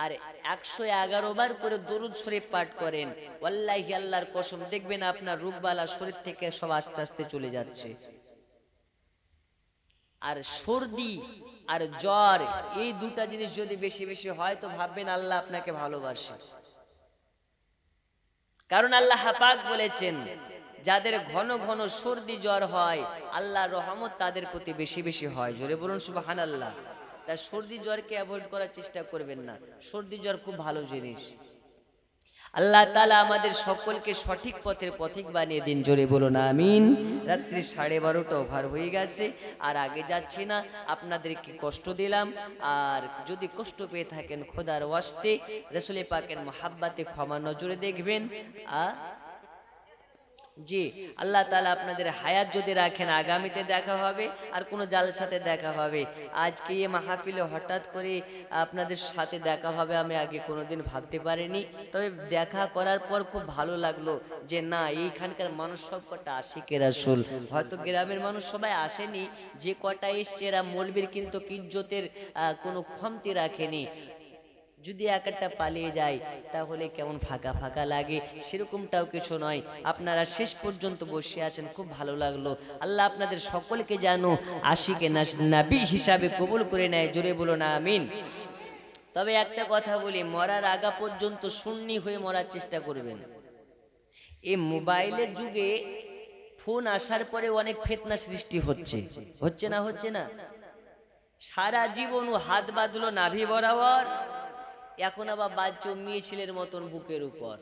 আর 111 বার করে দরুদ শরীফ পাঠ করেন, ওয়াল্লাহি আল্লাহর কসম দেখবেন আপনার রোগবালা শরীর থেকে সব আস্তে আস্তে চলে যাচ্ছে। আর সর্দি আর জ্বর, এই দুটা জিনিস যদি বেশি বেশি হয় তো ভাববেন আল্লাহ আপনাকে ভালোবাসে। কারণ আল্লাহ পাক বলেছেন যাদের ঘন ঘন সর্দি জ্বর হয় আল্লাহর রহমত তাদের প্রতি বেশি বেশি হয়। জোরে বলুন সুবহানাল্লাহ। তাই সর্দি জ্বরকে অ্যাভয়েড করার চেষ্টা করবেন না, সর্দি জ্বর খুব ভালো জিনিস। আল্লাহ তাআলা আমাদের সকলকে সঠিক পথের পথিক বানিয়ে দিন। জোরে বলুন আমিন। রাত্রি 12:30 ওভার হয়ে গেছে, আর আগে যাচ্ছি না, আপনাদেরকে কষ্ট দিলাম। আর যদি কষ্ট পেয়ে থাকেন খোদার ওয়াস্তে রাসূল পাকের মহাব্বতে ক্ষমা নজরে দেখবেন। জি, আল্লাহ তাআলা আপনাদের হায়াত যদি রাখেন আগামীতে দেখা হবে, আর কোনো জালসাতে দেখা হবে। আজকে এই মাহফিলে হঠাৎ করে আপনাদের সাথে দেখা হবে আমি আগে কোনোদিন ভাবতে পারিনি, তবে দেখা করার পর খুব ভালো লাগলো যে না, এইখানকার মানুষ সব কটা আশিকে রাসূল। হয়তো গ্রামের মানুষ সবাই আসেনি, যে কটা এসছে এরা মৌলবীর কিন্তু ইজ্জতের কোনো কমতি রাখেনি। যদি একটা পালিয়ে যায় তাহলে কেমন ফাঁকা ফাঁকা লাগে, সেরকমটাও কিছু নয়। আপনারা শেষ পর্যন্ত বসে আছেন, খুব ভালো লাগলো। আল্লাহ আপনাদের সকলকে জানো আশিকে নবী হিসাবে কবুল করে নেয়। জোরে বলুন আমিন। তবে একটা কথা বলি, মরার আগা পর্যন্ত সুন্নি হয়ে মরার চেষ্টা করবেন। এই মোবাইলের যুগে ফোন আসার পরে অনেক ফিতনা সৃষ্টি হচ্ছে না? সারা জীবন ও হাত বাঁধলো নাভি বরাবর, এখন আবার বাচ্চা মেয়ে ছেলের মতন বুকের উপর।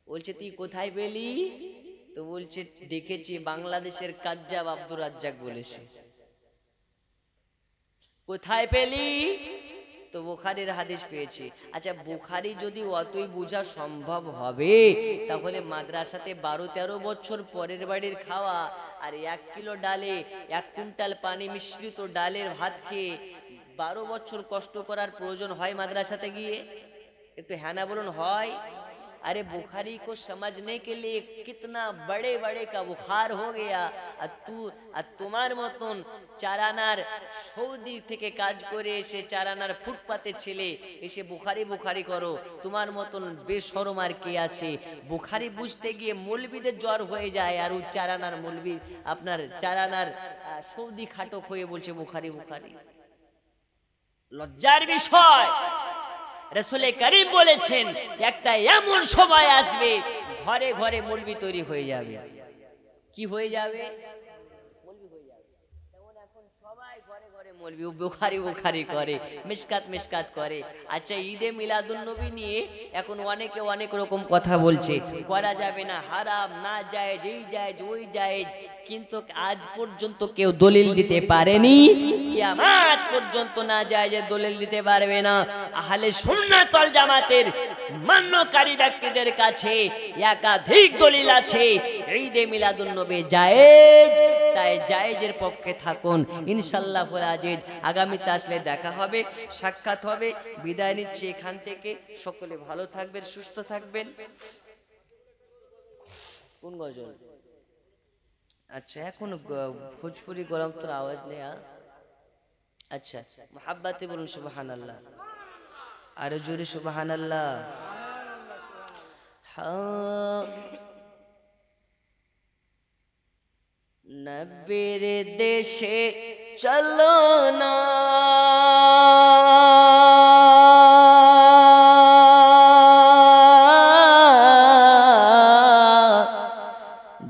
বলছে তুই কোথায় পেলি? তো বলছে দেখেছি বাংলাদেশের কাজ্জাব আব্দুর রাজ্জাক বলেছে। কোথায় পেলি? তো বুখারীর হাদিস পেয়েছি। আচ্ছা, বুখারী যদি অতই বোঝা সম্ভব হবে তাহলে মাদ্রাসাতে 12-13 বছর পরের বাড়ির খাওয়া আর 1 কিলো ডালে 1 কুইন্টাল পানি মিশ্রিত ডালের ভাত খেয়ে 12 বছর কষ্ট করার প্রয়োজন হয় মাদ্রাসাতে গিয়ে? একটু হ্যাঁ না বলুন, হয়? अरे बुखारी को समझने के लिए कितना बड़े बड़े का बुखार हो गया। তোমার মতন চারানার সৌদি থেকে কাজ করে এসে চারানার ফুটপাতে ছেলে এসে বুখারি বুখারি করো, তোমার মতন বেশরম আর কে আছে? বুখারি বুঝতে গিয়ে মৌলবীদের জ্বর হয়ে যায়, আর ও চারানার মৌলবী আপনার চারানার সৌদি খাটক হয়ে বলছে বুখারি বুখারি। লজ্জার বিষয়। রাসূল করিম বলেছেন একটা এমন সময় আসবে ঘরে ঘরে মৌলবি তৈরি হয়ে যাবে। কি হয়ে যাবে? মৌলবি হয়ে যাবে। যেমন এখন সবাই ঘরে ঘরে মৌলবি, বুখারী বুখারী করে, মিশকাত করে। আচ্ছা, ঈদে মিলাদুন নবী নিয়ে এখন অনেকে অনেক রকম কথা বলছে, করা যাবে না, হারাম, না জায়েজ, এই জায়েজ ওই জায়েজ, কিন্তু আজ পর্যন্ত কেউ দলিল দিতে পারেনি, কিয়ামত পর্যন্ত না জায়েজের দলিল দিতে পারবে না। আহলে সুন্নাত ওয়াল জামাতের মান্যকারী ব্যক্তিদের কাছে একাধিক দলিল আছে ঈদে মিলাদুন নবী জায়েজ, তাই জায়েজের পক্ষে থাকুন ইনশাআল্লাহ। আজিজ আগামীতে আসলে দেখা হবে, সাক্ষাৎ হবে। বিদায় নিচ্ছি এখান থেকে। সকলে ভালো থাকবেন, সুস্থ থাকবেন। কোন গজল? আচ্ছা, এখন ভোজপুরি গরম তোর আওয়াজ নেই। আচ্ছা, মোহাব্বতে বলুন সুবহানাল্লাহ, আরো জোরে সুবহানাল্লাহ। নবীর দেশে চলো না,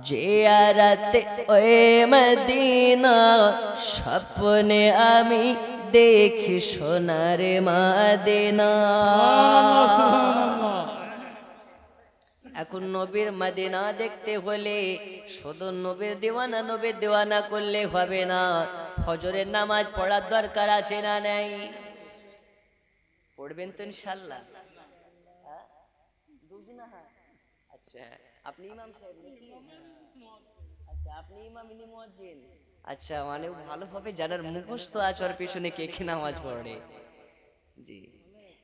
জিয়ারতে ওই মদিনা, স্বপ্নে আমি দেখি সোনার মদিনা। এখন নবীর মদিনা দেখতে হলে শুধু নবীর দেওয়ানা করলে হবে না, ফজরের নামাজ পড়ার দরকার আছে না নাই? পড়বেন তো ইনশাআল্লাহ? আচ্ছা, আপনি ইমাম সাহেব নাকি? আচ্ছা, আপনি ইমাম ইনি মুয়াজ্জিন। আচ্ছা, মানে ভালো হবে যারা মুখস্থ আছে ওর পেছনে কে কে নামাজ পড়ে। জি,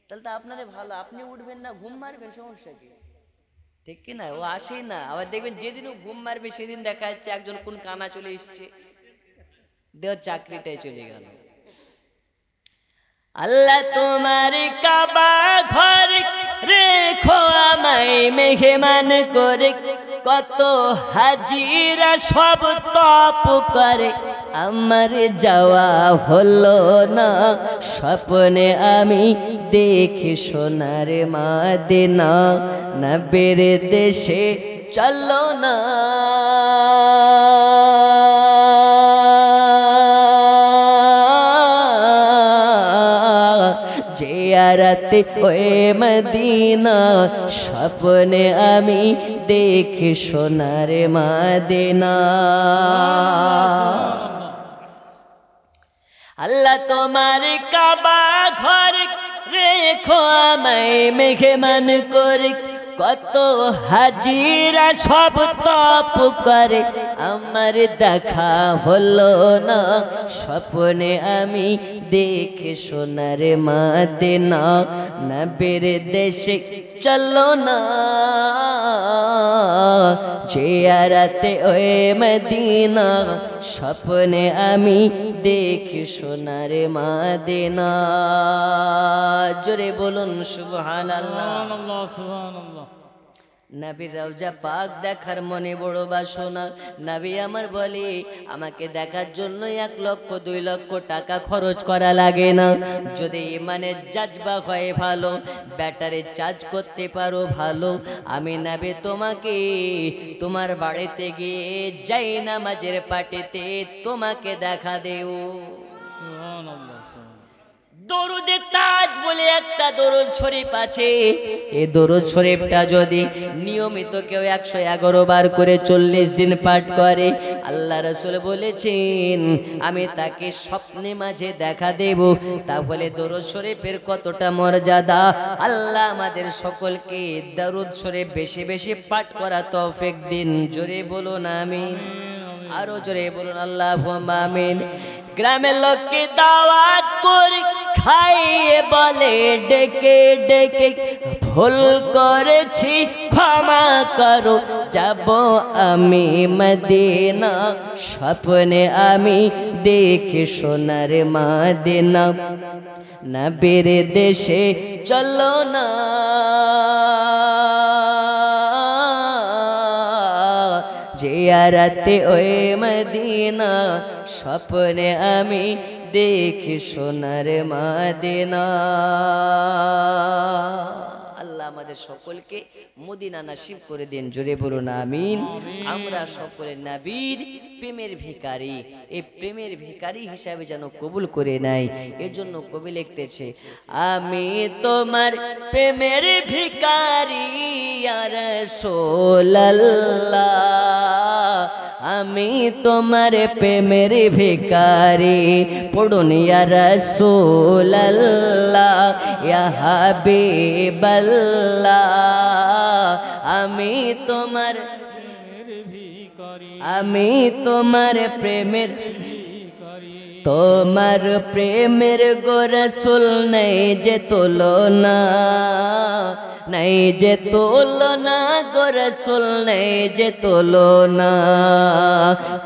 তাহলে তো আপনারে ভালো, আপনি উঠবেন না, ঘুম মারবেন, সমস্যা কি? ঠিক কি না? ও আসে না, আবার দেখবেন যেদিন ও ঘুম মারবে সেদিন দেখা যাচ্ছে একজন কোন কানা চলে এসছে, দেওয়ার চাকরিটাই চলে গেল। আল্লাহ তোমার কাবা ঘর রেখো আমায় মেহমান করে, কত হাজিরা সব তপ করে, আমার যাওয়া হলো না, স্বপ্নে আমি দেখি সোনার মদিনা, নবীর দেশে চলো না। জিয়ারতে ওই মদিনা, স্বপ্নে আমি দেখি সোনার মদিনা। আল্লাহ তোমার কাবা ঘর রেখো আমায় মেহমান করে, কত হাজিরা সব তপ করে, আমার দেখা হলো না, স্বপ্নে আমি দেখি সোনার মদিনা, নবীর দেশে চলো না। জিয়ারতে ওই মদিনা, স্বপ্নে আমি দেখি সোনার মদিনা। জোরে বলুন সুবহানাল্লাহ। সুবহানাল্লাহ, সুবহানাল্লাহ। নবীর রওজা পাক দেখার মনে বড় বাসনা। নবী আমার বলে, আমাকে দেখার জন্য 1 লক্ষ 2 লক্ষ টাকা খরচ করা লাগে না, যদি ইমানের জাজবা হয় ভালো, ব্যাটারি চার্জ করতে পারো ভালো, আমি নবী তোমাকে তোমার বাড়িতে গিয়ে যাই নামাজের পাটিতে তোমাকে দেখা দেও। সুবহানাল্লাহ। দরুদে তাজ বলে একটা দরুদ শরীফ আছে, এই দরুদ শরীফটা যদি নিয়মিত কেউ 111 বার করে 40 দিন পাঠ করে, আল্লাহ রাসূল বলেছেন আমি তাকে স্বপ্নে মাঝে দেখা দেব। তাহলে দরুদ শরীফের কতটা মর্যাদা। আল্লাহ আমাদের সকলকে দরুদ শরীফ বেশি বেশি পাঠ করা তৌফিক দিন। জোরে বলুন আমিন, আরো জোরে বলুন আল্লাহুম্মা আমিন। গ্রামের লোককে দাওয়াত করে খাইয়ে বলে ডেকে ডেকে, ভুল করেছি ক্ষমা করো, যাব আমি মদিনা, স্বপ্নে আমি দেখি সোনার মদিনা, নবীর দেশে চলো না। জিয়ারতে ওই মদিনা, স্বপ্নে আমি দেখি সোনার মদিনা। আল্লাহ আমাদের সকলকে মদিনা নসিব করে দিন। জোরে বলুন আমিন। আমরা সকলে নবীর প্রেমের ভিখারি, এই প্রেমের ভিখারি হিসাবে যেন কবুল করে নেয়, এজন্য কবি লিখতেছে, আমি তোমার প্রেমের ভিখারি ইয়া রাসূলুল্লাহ, আমি তোমার প্রেমের ভিখারি, পড়ুন ইয়া রাসূলুল্লাহ ইয়া হাবিবাল্লাহ, আমি তোমার আমি তোমার প্রেমের তোমার প্রেমের গো রাসূল নেই যে তুলনা, নাই যে তুলনা গো রাসূল নেই যে তুলনা,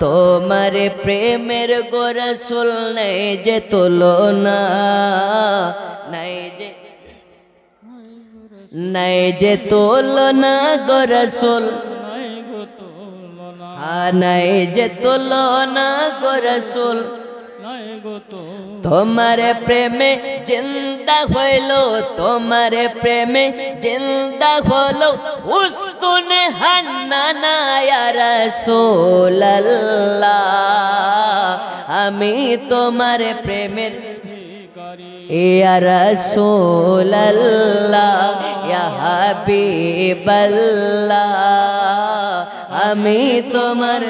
তোমার প্রেমের গো রাসূল নেই যে তুলনা, নাই যে তুলনা গো রাসূল, নাই যে তুলনা গো রাসূল, তোমার প্রেমে জিন্দা হইলো, তোমার প্রেমে জিন্দা হলো উস্তুনে হান্নানা ইয়া রাসূলুল্লাহ, আমি তোমার প্রেমের ইয়া রাসূলুল্লাহ ইয়া হাবিবাল্লাহ, আমি তোমার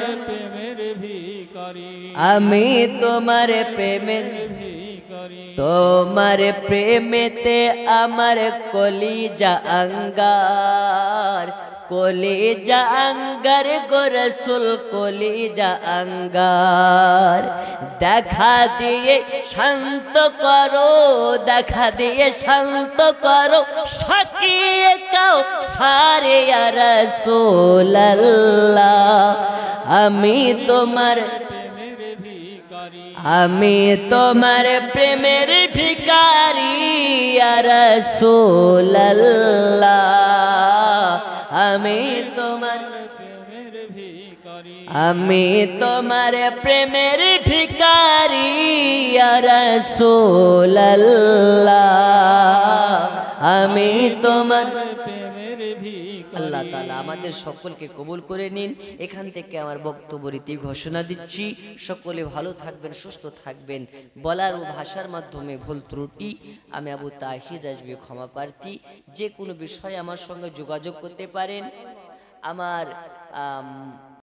আমি তোমার প্রেমের তোমার প্রেমেতে আমার কলিজা আঙ্গার, কলিজা আঙ্গার গো রাসূল কলিজা আঙ্গার, দেখা দিয়ে শান্ত করো, দেখা দিয়ে শান্ত করো, সাকিয়ে কাও সারে ইয়া রাসূলুল্লাহ, আমি তোমার আমি তোমার প্রেমের ভিখারি ইয়া রাসূলুল্লাহ, আমি তোমার আমি তোমার প্রেমের ভিখারি ইয়া রাসূলুল্লাহ আমি তোমার প্রেমের ভিখারি। আল্লাহ তাআলা আমাদের সকলকে কবুল করে নিন। এখান থেকে আমার বক্তব্য রীতি ঘোষণা দিচ্ছি। সকলে ভালো থাকবেন, সুস্থ থাকবেন। বলার ও ভাষার মাধ্যমে ভুল ত্রুটি আমি আবু তাহির রাজবি ক্ষমা প্রার্থী। যে কোনো বিষয়ে আমার সঙ্গে যোগাযোগ করতে পারেন। আমার